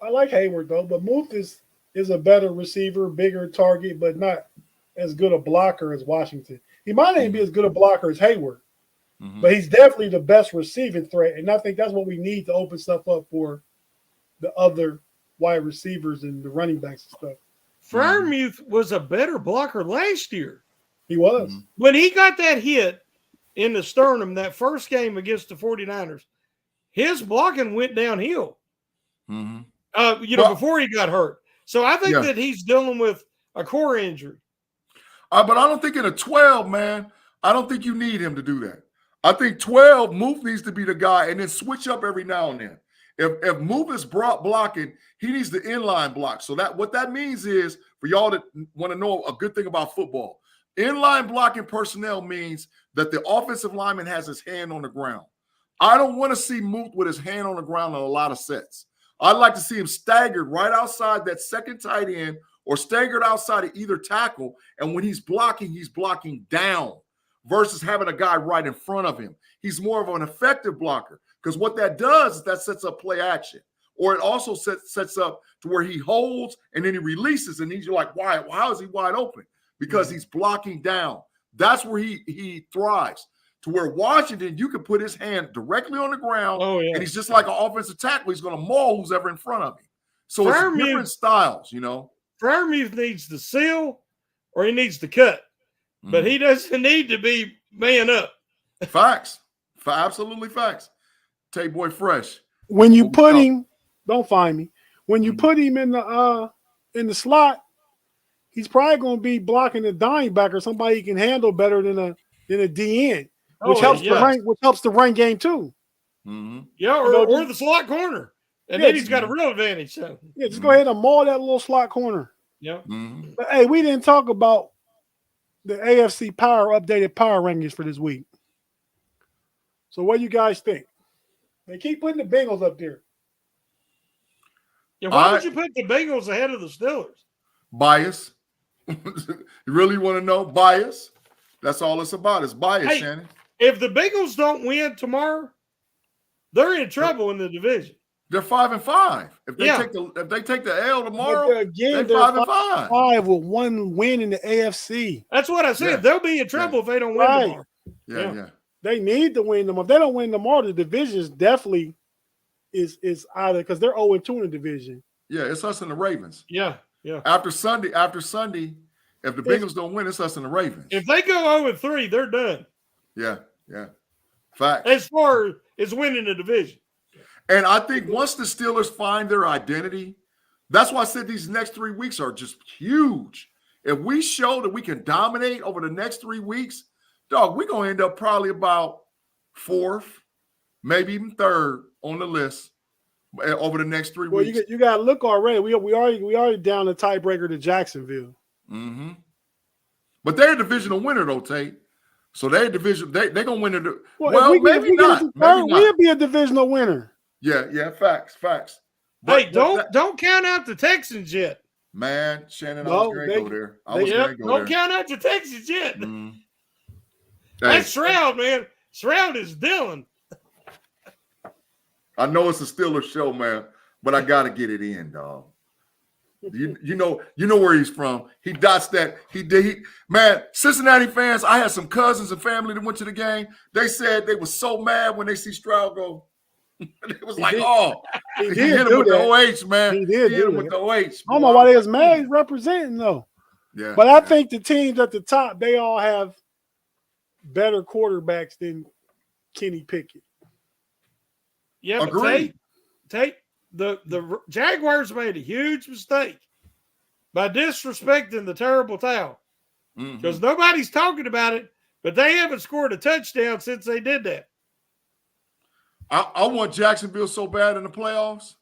I like Hayward, though, but Muth is a better receiver, bigger target, but not as good a blocker as Washington. He might not even be as good a blocker as Hayward, but he's definitely the best receiving threat, and I think that's what we need to open stuff up for the other wide receivers and the running backs and stuff. Freiermuth was a better blocker last year. He was. When he got that hit in the sternum, that first game against the 49ers, his blocking went downhill, before he got hurt. So I think that he's dealing with a core injury. But I don't think in a 12, man, I don't think you need him to do that. I think 12, Muth needs to be the guy and then switch up every now and then. If Muth is blocking, he needs the inline block. So what that means is, for y'all that want to know a good thing about football, inline blocking personnel means that the offensive lineman has his hand on the ground. I don't want to see Muth with his hand on the ground on a lot of sets. I'd like to see him staggered right outside that second tight end or staggered outside of either tackle. And when he's blocking down versus having a guy right in front of him. He's more of an effective blocker because what that does is that sets up play action. Or it also sets up to where he holds and then he releases and he's like, why? How is he wide open? Because he's blocking down. That's where he thrives. To where Washington, you can put his hand directly on the ground, and he's just like an offensive tackle. He's going to maul who's ever in front of him. So it's different styles, Freiermuth needs to seal or he needs to cut, but he doesn't need to be man up. Facts. Absolutely facts. Tate boy fresh. When you put him, don't find me. When you put him in the slot, he's probably going to be blocking the dime back or somebody he can handle better than a DN. Which helps the run game too. Yeah, or the slot corner, and then he's got a real advantage. So just go ahead and maul that little slot corner. Yeah. But hey, we didn't talk about the AFC updated power rankings for this week. So what do you guys think? They keep putting the Bengals up there. Yeah, why would you put the Bengals ahead of the Steelers? Bias. You really want to know bias? That's all it's about. It's bias, Shannon. If the Bengals don't win tomorrow, they're in trouble in the division. They're 5-5. If they Yeah. take the L tomorrow, But again, they're they're 5-5. 5 with one win in the AFC. That's what I said. Yeah. They'll be in trouble if they don't win Right. tomorrow. Yeah. They need to win them. If they don't win tomorrow, the division is definitely is either because they're 0-2 in the division. Yeah, it's us and the Ravens. Yeah. After Sunday, if the Bengals don't win, it's us and the Ravens. If they go 0-3, they're done. Yeah. Facts. As far as winning the division. And I think once the Steelers find their identity, that's why I said these next 3 weeks are just huge. If we show that we can dominate over the next 3 weeks, dog, we're going to end up probably about 4th, maybe even 3rd on the list over the next 3 weeks. You got to look already. We already down the tiebreaker to Jacksonville. Mm-hmm. But they're a divisional winner, though, Tate. So they're division. They're going to win it. Well, maybe not. We'll be a divisional winner. Yeah. Facts. Hey, don't count out the Texans yet. Man, Shannon, I was going to go there. Don't count out the Texans yet. Mm. That's Stroud, man. Stroud is Dylan. I know it's a Steelers show, man, but I got to get it in, dog. You know where he's from. He dots that. Man, Cincinnati fans, I had some cousins and family that went to the game. They said they were so mad when they see Stroud go. It was like, he hit him with the OH, man. He did hit him with the OH. I don't know why they was mad. He's representing, though. Yeah. But I think the teams at the top, they all have better quarterbacks than Kenny Pickett. Yeah, agreed. Tate, the Jaguars made a huge mistake by disrespecting the terrible towel. Because nobody's talking about it, but they haven't scored a touchdown since they did that. I want Jacksonville so bad in the playoffs.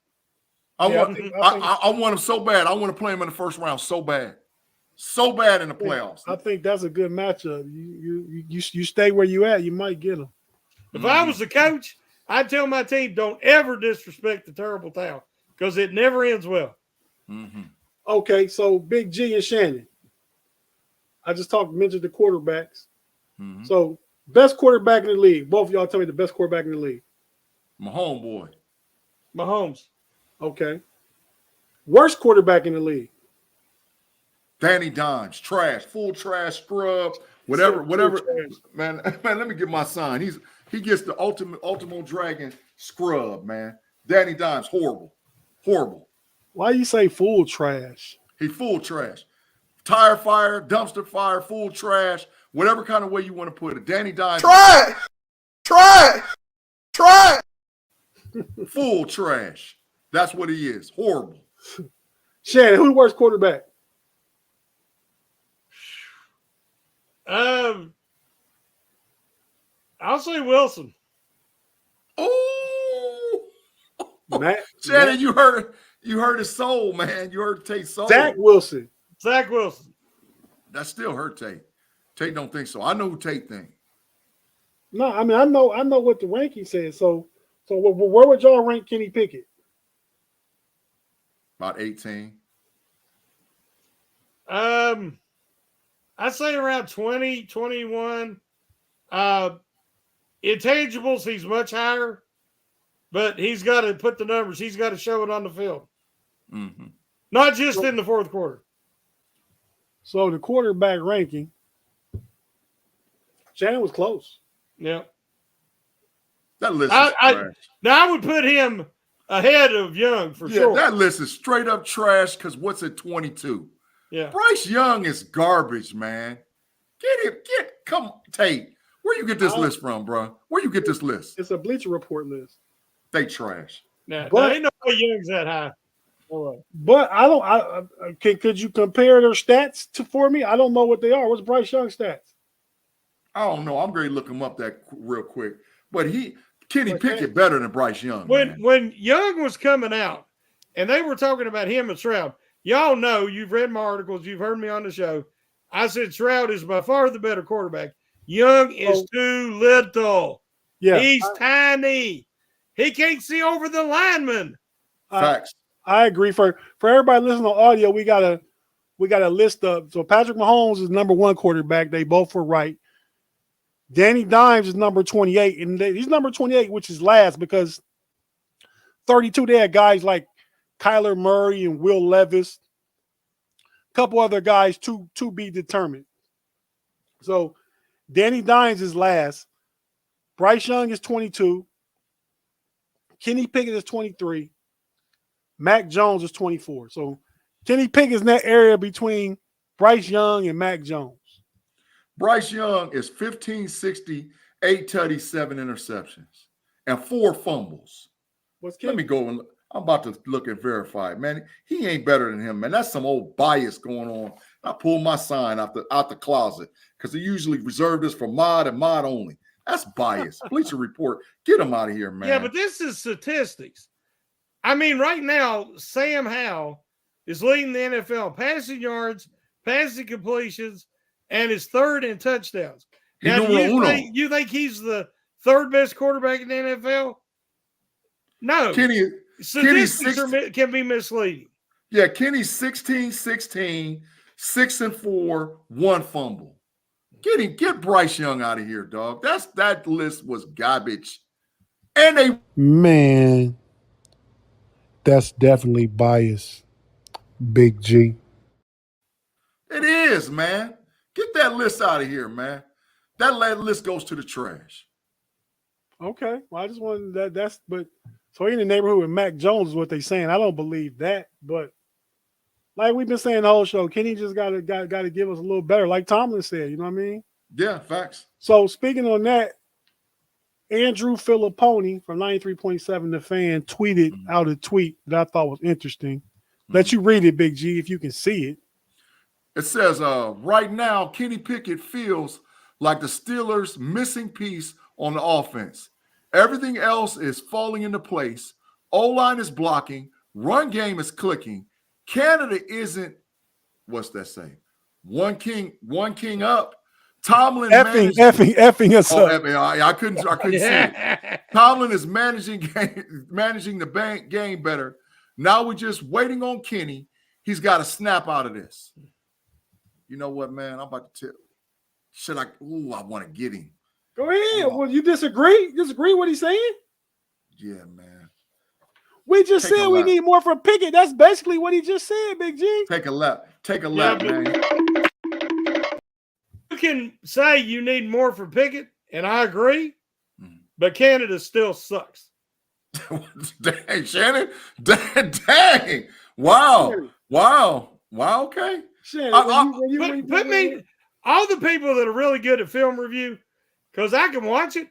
I want them so bad. I want to play them in the first round so bad in the playoffs. I think that's a good matchup. You stay where you at, you might get them. If I was the coach, I'd tell my team, don't ever disrespect the terrible towel because it never ends well. Mm-hmm. Okay, so Big G and Shannon. I just mentioned the quarterbacks. Mm-hmm. So best quarterback in the league. Both of y'all tell me the best quarterback in the league. My homeboy. Mahomes. Okay. Worst quarterback in the league. Danny Dimes. Trash. Full trash, scrub, whatever. Man, let me get my sign. He gets the ultimate dragon scrub, man. Danny Dimes, horrible. Why you say full trash? He full trash. Tire fire, dumpster fire, full trash, whatever kind of way you want to put it. Danny Dimes. Try. Full trash. That's what he is. Horrible. Shannon, who's the worst quarterback? I'll say Wilson. Oh, Matt. Shannon, you heard his soul, man. You heard Tate's soul. Zach Wilson. That still hurt Tate. Tate don't think so. I know who Tate think. No, I mean I know what the ranking says. So where would y'all rank Kenny Pickett? About 18. I'd say around 20, 21. Intangibles, he's much higher, but he's got to put the numbers. He's got to show it on the field. Mm-hmm. Not just in the fourth quarter. So the quarterback ranking, Shannon was close. Yeah. That list is trash. Now I would put him ahead of Young for sure. That list is straight up trash because what's at 22? Yeah. Bryce Young is garbage, man. Come Tate. Where you get this list from, bro? Where you get this list? It's a Bleacher Report list. They trash. Now, But- ain't no way Young's that high. But could you compare their stats for me? I don't know what they are. What's Bryce Young's stats? I don't know. I'm going to look him up that real quick. But Kenny Pickett better than Bryce Young. When Young was coming out and they were talking about him and Stroud, y'all know, you've read my articles, you've heard me on the show. I said Stroud is by far the better quarterback. Young is too little. Yeah, He's tiny. He can't see over the lineman. Facts. I agree. For everybody listening on audio, we got a list of. So Patrick Mahomes is number 1 quarterback. They both were right. Danny Dimes is number 28, and he's number 28, which is last because 32, they had guys like Kyler Murray and Will Levis. A couple other guys to be determined. So Danny Dimes is last. Bryce Young is 22. Kenny Pickett is 23. Mac Jones is 24. So Kenny Pickett is in that area between Bryce Young and Mac Jones. Bryce Young is 1560, 8 tutties, 7 interceptions, and 4 fumbles. What's Kenny? Let me go and I'm about to look and verify. Man, he ain't better than him, man. That's some old bias going on. I pulled my sign out the closet because they usually reserve this for mod and mod only. That's bias. Bleacher Report, get him out of here, man. Yeah, but this is statistics. I mean, right now, Sam Howell is leading the NFL passing yards, passing completions, and is third in touchdowns. Now, you think he's the third best quarterback in the NFL? No. Statistics can be misleading. Yeah, Kenny's 16-16, 6-4, 1 fumble. Get Bryce Young out of here, dog. That list was garbage. And man, that's definitely bias, Big G. It is, man. Get that list out of here, man. That list goes to the trash. Okay. Well, I just wanted that's but so in the neighborhood with Mac Jones is what they're saying. I don't believe that, but like we've been saying the whole show, Kenny just got to give us a little better, like Tomlin said. You know what I mean? Yeah, facts. So speaking on that, Andrew Filipponi from 93.7 The Fan tweeted out a tweet that I thought was interesting. Let you read it, Big G, if you can see it. It says, right now, Kenny Pickett feels like the Steelers' missing piece on the offense. Everything else is falling into place. O-line is blocking. Run game is clicking. Canada isn't, what's that say? One king up. Tomlin effing us up. I couldn't see it. Tomlin is managing the game better. Now we're just waiting on Kenny. He's got to snap out of this. You know what, man? I'm about to tell. I want to get him. Go ahead. Well, you disagree? Disagree what he's saying? Yeah, man. We just said we need more from Pickett. That's basically what he just said, Big G. Take a lap, man. You can say you need more from Pickett, and I agree, but Canada still sucks. Dang, Shannon. Dang. Wow. Okay. Shannon, put me, all the people that are really good at film review, because I can watch it,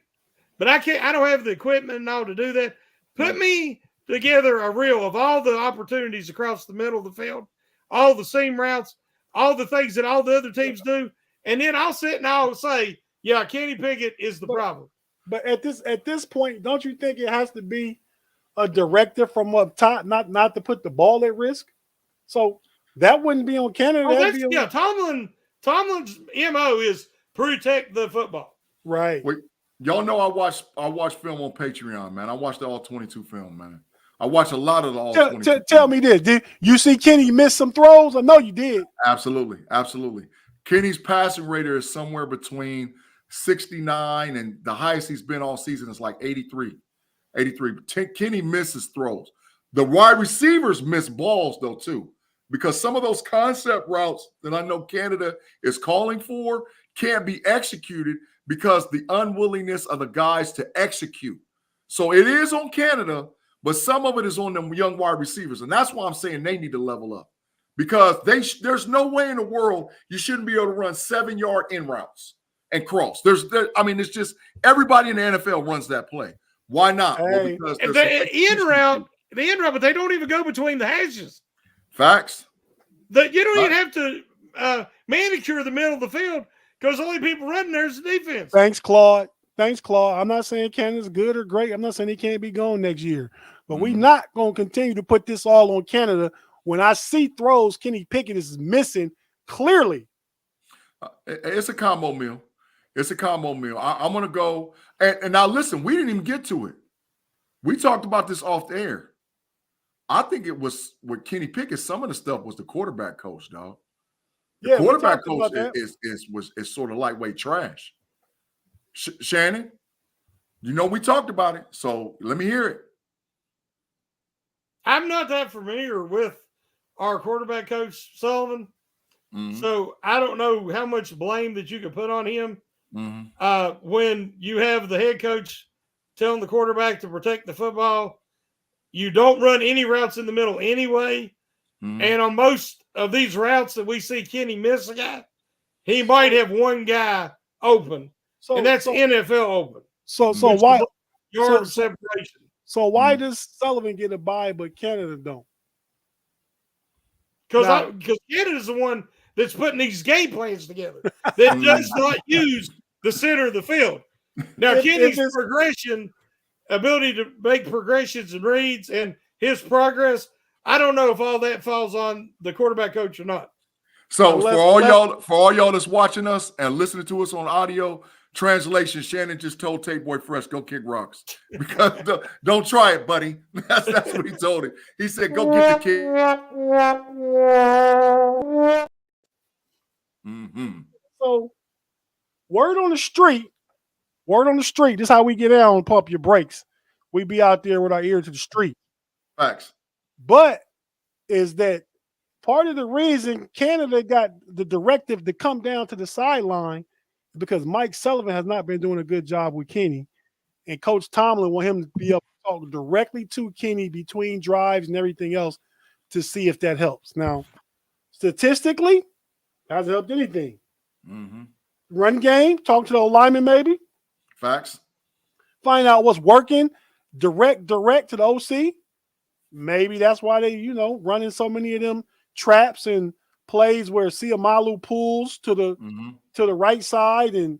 but I don't have the equipment and all to do that. Put me together a reel of all the opportunities across the middle of the field, all the seam routes, all the things that all the other teams do, and then I'll sit and I'll say, yeah, Kenny Pickett is the problem. But at this point, don't you think it has to be a directive from up top, not to put the ball at risk? So that wouldn't be on Canada. Tomlin's MO is protect the football. Right. Wait, y'all know I watch film on Patreon, man. I watched the all 22 film, man. I watch a lot of the all 22. Tell me this. Did you see Kenny miss some throws? I know you did. Absolutely. Kenny's passing rate is somewhere between 69 and the highest he's been all season is like 83. Kenny misses throws. The wide receivers miss balls, though, too, because some of those concept routes that I know Canada is calling for can't be executed because the unwillingness of the guys to execute. So it is on Canada, but some of it is on them young wide receivers. And that's why I'm saying they need to level up, because there's no way in the world you shouldn't be able to run 7-yard in routes and cross. It's just everybody in the NFL runs that play. Why not? Hey. Well, because the end route, but they don't even go between the hashes. Facts. You don't even have to manicure the middle of the field because the only people running there is the defense. Thanks, Claude. I'm not saying Canada's good or great. I'm not saying he can't be gone next year. But we're not going to continue to put this all on Canada when I see throws Kenny Pickett is missing clearly. It's a combo meal. I'm going to go. And now, listen, we didn't even get to it. We talked about this off the air. I think it was with Kenny Pickett. Some of the stuff was the quarterback coach, dog. The quarterback coach is sort of lightweight trash. Shannon, we talked about it. So let me hear it. I'm not that familiar with our quarterback coach, Sullivan. Mm-hmm. So I don't know how much blame that you could put on him Mm-hmm. when you have the head coach telling the quarterback to protect the football. You don't run any routes in the middle anyway. Mm-hmm. And on most of these routes that we see Kenny miss a guy, he might have one guy open, and that's NFL open. So why yard separation? So why does Sullivan get a bye but Canada don't? Because Canada's the one that's putting these game plans together that does not use the center of the field. Now, Kenny's progression, ability to make progressions and reads, and his progress, I don't know if all that falls on the quarterback coach or not. So for all y'all that's watching us and listening to us on audio, translation, Shannon just told Tate Boy Fresh, go kick rocks. Because don't try it, buddy. That's what he told him. He said, go get the kid. Mm-hmm. So word on the street, this is how we get out on Pump Your Brakes. We be out there with our ear to the street. Facts. But is that part of the reason Canada got the directive to come down to the sideline because Mike Sullivan has not been doing a good job with Kenny. And Coach Tomlin want him to be able to talk directly to Kenny between drives and everything else to see if that helps. Now, statistically, hasn't helped anything. Mm-hmm. Run game, talk to the lineman maybe. Facts. Find out what's working. Direct to the OC. Maybe that's why they, running so many of them traps and plays where Siamalu pulls to the right side and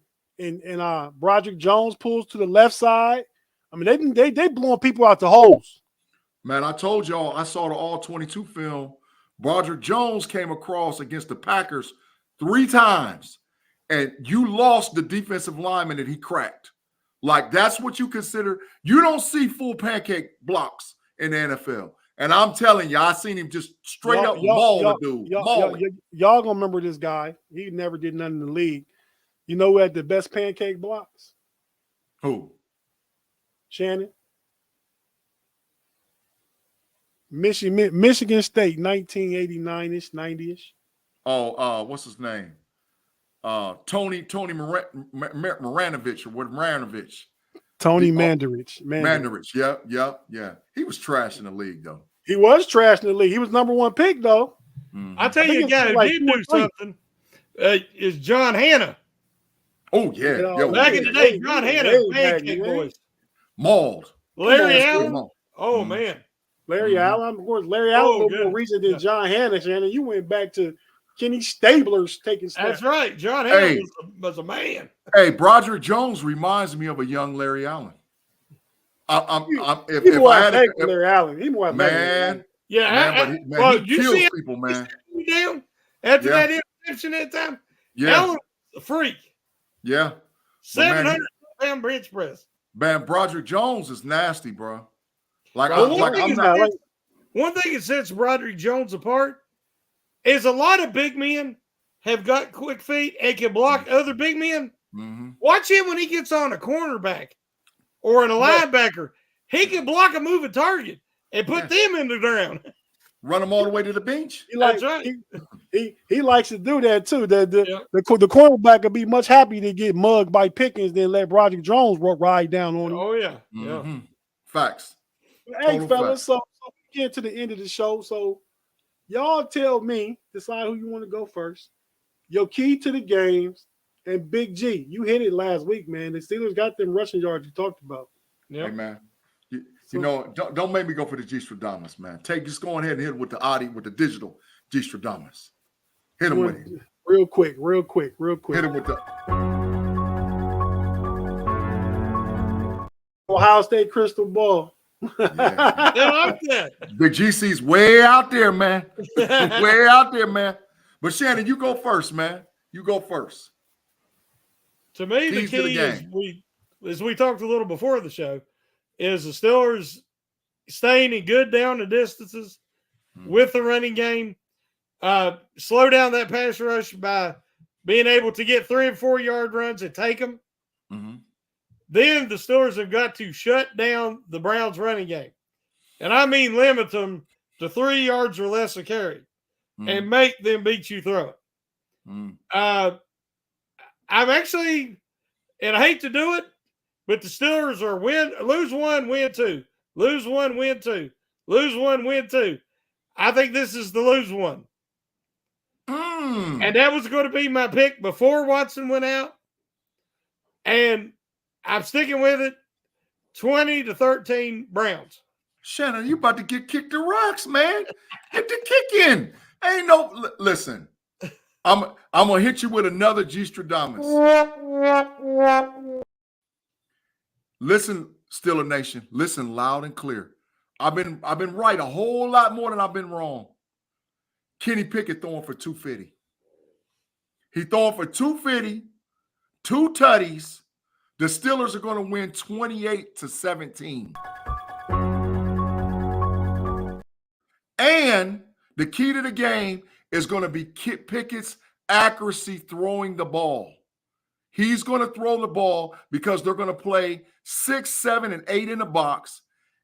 Broderick Jones pulls to the left side. I mean, they blowing people out the holes. Man, I told y'all I saw the all-22 film. Broderick Jones came across against the Packers 3 times, and you lost the defensive lineman that he cracked. Like, that's what you consider. You don't see full pancake blocks in the NFL. And I'm telling you, I seen him just straight up maul the dude. Y'all gonna remember this guy. He never did nothing in the league. You know who had the best pancake blocks? Who? Shannon. Michigan State, 1989-ish, 90-ish. Oh, what's his name? Tony Maranovich or what? Maranovich. Tony Mandarich. Mandarich. Yeah. He was trash in the league, though. He was trash in the league. He was number 1 pick, though. Mm-hmm. I'll tell you a guy who did do something is John Hanna. Oh, yeah. Back in the day, John Hanna, pancake boys. Mauled. Larry Allen. Oh, man. Larry Allen. Of course, Larry Allen was more recent than John Hanna, Shannon. You went back to Kenny Stabler's taking snaps. That's right. John Hanna was a man. Hey, Broderick Jones reminds me of a young Larry Allen. If I had Larry Allen, he more man. Yeah, he kills people, man. Down after that interception that time. Yeah, Allen was a freak. Yeah, 700-pound bench press. Man, Broderick Jones is nasty, bro. One thing that sets Broderick Jones apart is a lot of big men have got quick feet and can block other big men. Mm-hmm. Watch him when he gets on a cornerback or in a linebacker. He can block a moving target and put them in the ground. Run them all the way to the bench. That's right. He likes to do that too. The cornerback would be much happy to get mugged by Pickens than let Broderick Jones ride down on him. Oh yeah, mm-hmm. Facts. Hey, fellas, so we get to the end of the show. So y'all tell me, decide who you want to go first. Your key to the games and Big G. You hit it last week, man. The Steelers got them rushing yards you talked about. Yep. Hey, man. You know, don't make me go for the G-Stradamus, man. Just go ahead and hit it with the digital G-Stradamus. Hit him with it. Real quick. Hit him with the Ohio State crystal ball. Yeah. Big GC's way out there, man. Way out there, man. But Shannon, you go first, man. You go first. To me, the key is we talked a little before the show, is the Steelers staying in good down the distances with the running game. Slow down that pass rush by being able to get 3 and 4 yard runs and take them. Mm-hmm. Then the Steelers have got to shut down the Browns running game. and I mean limit them to 3 yards or less a carry, and make them beat you through it. I'm actually, and I hate to do it, but the Steelers are lose one, win two, lose one, win two, lose one, win two. I think this is the lose one. And that was going to be my pick before Watson went out. And I'm sticking with it. 20-13 Browns. Shannon, you about to get kicked the rocks, man. Get the kick in. Ain't no listen. I'm gonna hit you with another G Stradamus. Listen, Steeler Nation. Listen loud and clear. I've been right a whole lot more than I've been wrong. Kenny Pickett throwing for 250. He throwing for 250, 2 tutties. The Steelers are going to win 28-17. And the key to the game is going to be Pickett's accuracy throwing the ball. He's going to throw the ball because they're going to play 6, 7, and 8 in the box.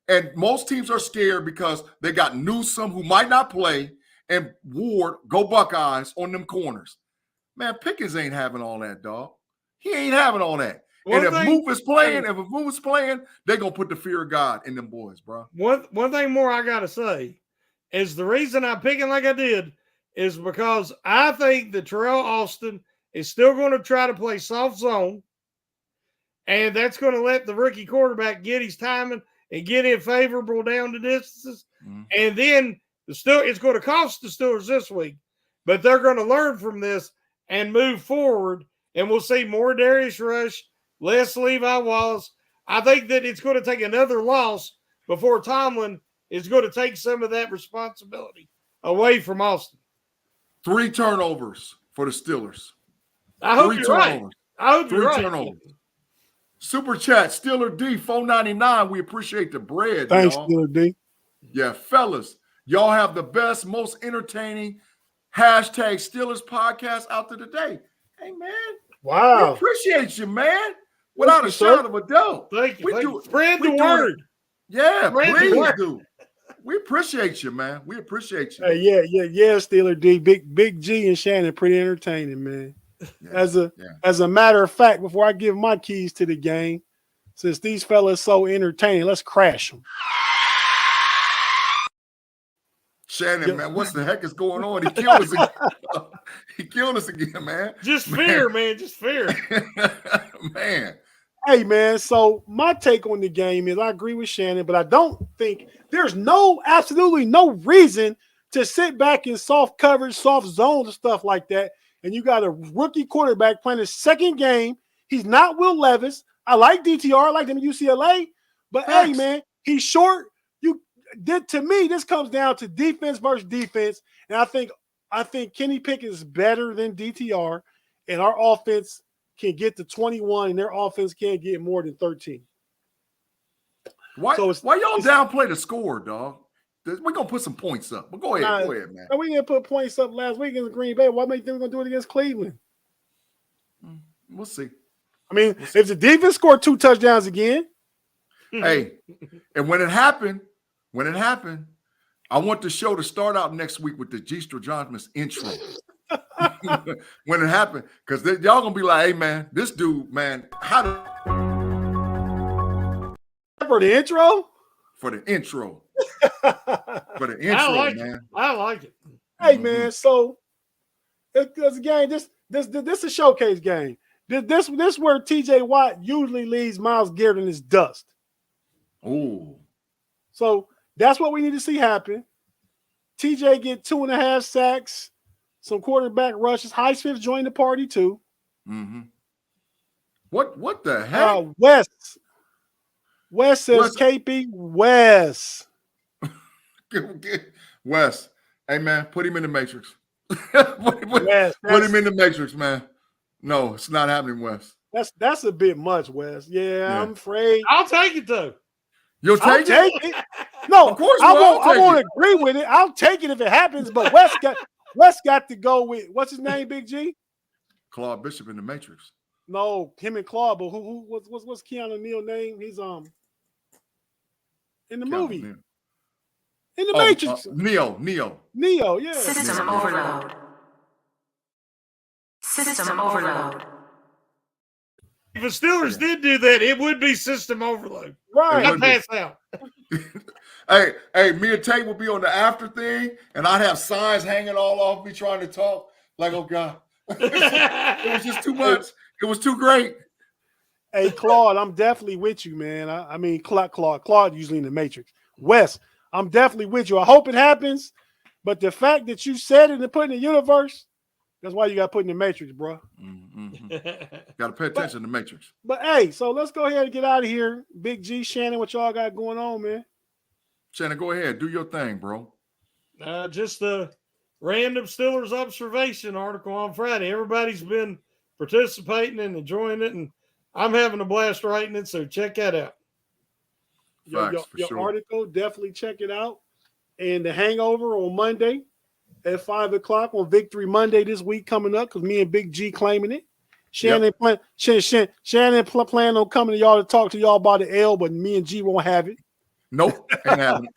And most teams are scared because they got Newsome, who might not play, and Ward, go Buckeyes, on them corners. Man, Pickens ain't having all that, dog. He ain't having all that. And if Moose is playing, they're going to put the fear of God in them boys, bro. One thing more I got to say is the reason I'm picking like I did is because I think that Terrell Austin is still going to try to play soft zone, and that's going to let the rookie quarterback get his timing and get him favorable down the distances. And then it's going to cost the Steelers this week, but they're going to learn from this and move forward, and we'll see more Darius Rush, less Levi Wallace. I think that it's going to take another loss before Tomlin is going to take some of that responsibility away from Austin. 3 turnovers for the Steelers. I hope you're right. I hope you're right. Turnovers. Super chat, Steeler D, $4.99. We appreciate the bread, Thanks, y'all. Steeler D. Yeah, fellas, y'all have the best, most entertaining #Steelers podcast out there today. Hey, man. Wow. We appreciate you, man. Without a shadow of a doubt. Thank you. Spread the word. Yeah, Spread the please word. do. We appreciate you, man. We appreciate you. Hey, yeah, Steeler D. Big G and Shannon, pretty entertaining, man. Yeah, As a matter of fact, before I give my keys to the game, since these fellas so entertaining, let's crash them. Shannon, man, what the heck is going on? He killed us again. He killed us again, man. Just fear, man. Just fear. Man. Hey, man, so my take on the game is I agree with Shannon, but I don't think there's absolutely no reason to sit back in soft coverage, soft zones and stuff like that. And you got a rookie quarterback playing his second game. He's not Will Levis. I like DTR. I like him at UCLA. But, hey, man, he's short. To me, this comes down to defense versus defense. And I think Kenny Pickett is better than DTR. And our offense can get to 21, and their offense can't get more than 13. Why y'all downplay the score, dog? We're going to put some points up. But go ahead, man. We didn't put points up last week against Green Bay. Why make them going to do it against Cleveland? We'll see. I mean, if the defense scored 2 touchdowns again. Hey, and when it happened, I want the show to start out next week with the G Stradamus intro. When it happened, because y'all going to be like, hey, man, this dude, man, For the intro? For the intro. Man. I like it. Hey, man, so it's a game. This is a showcase game. This where TJ Watt usually leaves Myles Garrett in his dust. Oh. So that's what we need to see happen. TJ get 2.5 sacks, some quarterback rushes. Highsmith joined the party too. Mm-hmm. What the heck? Wes says KP Wes. Wes. Hey, man, put him in the Matrix. put him in the Matrix, man. No, it's not happening, Wes. That's a bit much, Wes. Yeah, I'm afraid. I'll take it, though. You'll take it? No, of course I won't agree with it. I'll take it if it happens, but Wes got to go with, what's his name, Big G? Claude Bishop in the Matrix. No, him and Claude, but what's Keanu Neal's name? He's in the movie. In the Matrix. Neo. Neo, yeah. System overload. System overload. If the Steelers did do that, it would be system overload. Right. I'd pass out. Hey, me and Tate would be on the after thing, and I'd have signs hanging all off me trying to talk. Like, oh God. It was just too much. It was too great. Hey, Claude, I'm definitely with you, man. I mean, Claude usually in the Matrix. Wes, I'm definitely with you. I hope it happens, but the fact that you said it and put it in the universe, that's why you got put in the Matrix, bro. Mm-hmm. Got to pay attention to the Matrix. But hey, so let's go ahead and get out of here. Big G, Shannon, what y'all got going on, man? Shannon, go ahead. Do your thing, bro. Just the random Steelers observation article on Friday. Everybody's been participating and enjoying it, and I'm having a blast writing it, so check that out. Facts, Your article, definitely check it out. And the Hangover on Monday at 5 o'clock on Victory Monday this week coming up, because me and Big G claiming it. Shannon plan on coming to y'all to talk to y'all about the L, but me and G won't have it. Nope, ain't happening.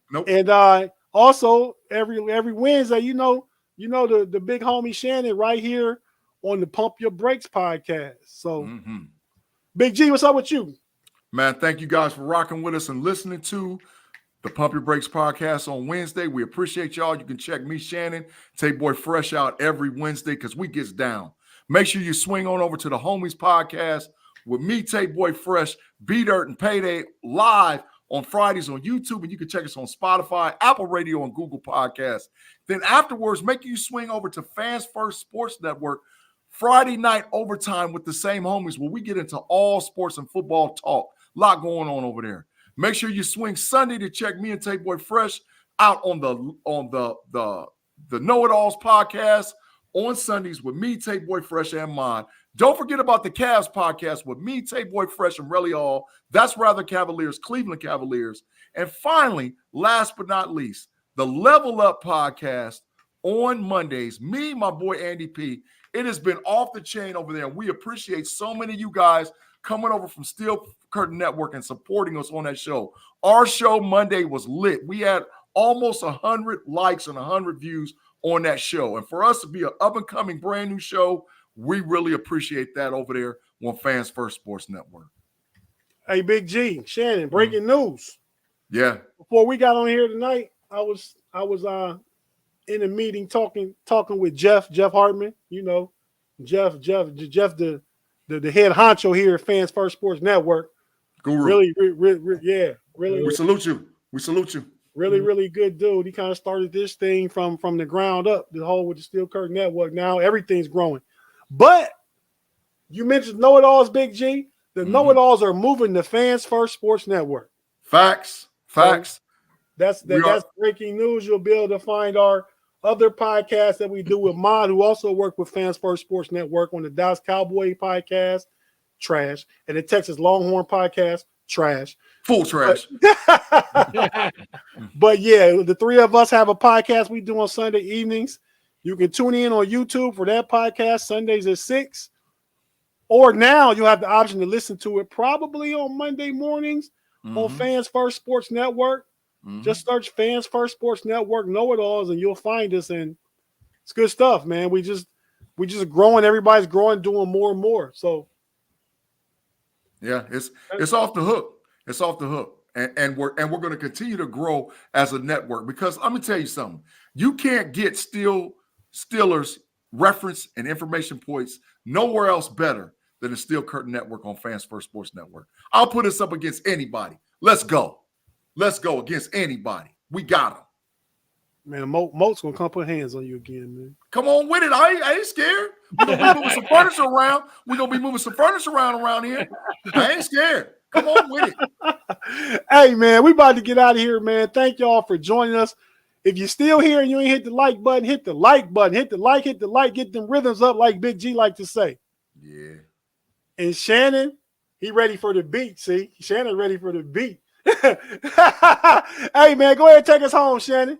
Nope. And also every Wednesday, you know the big homie Shannon right here on the Pump Your Brakes podcast. So, Big G, what's up with you? Man, thank you guys for rocking with us and listening to the Pump Your Brakes podcast on Wednesday. We appreciate y'all. You can check me, Shannon, Tate Boy Fresh out every Wednesday because we gets down. Make sure you swing on over to the Homies podcast with me, Tate Boy Fresh, B-Dirt, and Payday live on Fridays on YouTube, and you can check us on Spotify, Apple Radio, and Google Podcasts. Then afterwards, make you swing over to Fans First Sports Network Friday night overtime with the same homies where we get into all sports and football talk. A lot going on over there. Make sure you swing Sunday to check me and Tate Boy Fresh out on the Know It Alls podcast on Sundays with me, Tate Boy Fresh, and mine. Don't forget about the Cavs podcast with me, Tate Boy Fresh, and Relly All. That's Rather Cavaliers, Cleveland Cavaliers. And finally, last but not least, the Level Up podcast on Mondays. Me, my boy Andy P. It has been off the chain over there. We appreciate so many of you guys coming over from Steel Curtain Network and supporting us on that show. Our show Monday was lit. We had almost 100 likes and 100 views on that show. And for us to be an up-and-coming brand new show, we really appreciate that over there on Fans First Sports Network. Hey, Big G, Shannon, breaking news. Yeah. Before we got on here tonight, I was in a meeting talking with Jeff Hartman. You know, Jeff, the head honcho here at Fans First Sports Network. Guru. Really. We salute you. Really good dude. He kind of started this thing from the ground up, the whole with the Steel Curtain Network. Now everything's growing. But you mentioned Know It Alls, Big G. The Know It Alls are moving to Fans First Sports Network. Facts. So that's breaking news. You'll be able to find our other podcasts that we do with Mod, who also work with Fans First Sports Network, on the Dallas Cowboy podcast, trash, and the Texas Longhorn podcast, trash. Full trash. But yeah, the three of us have a podcast we do on Sunday evenings. You can tune in on YouTube for that podcast Sundays at 6. Or now you'll have the option to listen to it probably on Monday mornings on Fans First Sports Network. Just search Fans First Sports Network, Know It Alls, and you'll find us. And it's good stuff, man. We just growing. Everybody's growing, doing more and more. So yeah, it's off the hook. It's off the hook. And we're going to continue to grow as a network, because let me tell you something. You can't get Steelers reference and information points nowhere else better than the Steel Curtain Network on Fans First Sports Network. I'll put us up against anybody. Let's go against anybody. We got them. Man, Moat's gonna come put hands on you again, man. Come on with it. I ain't scared. We're gonna be moving some furniture around. We're gonna be moving some furniture around here. I ain't scared. Come on with it. Hey, man, we about to get out of here, man. Thank y'all for joining us. If you're still here and you ain't hit the like button, hit the like button. Hit the like, get them rhythms up like Big G like to say. Yeah. And Shannon, he ready for the beat, see? Shannon ready for the beat. Hey, man, go ahead and take us home, Shannon.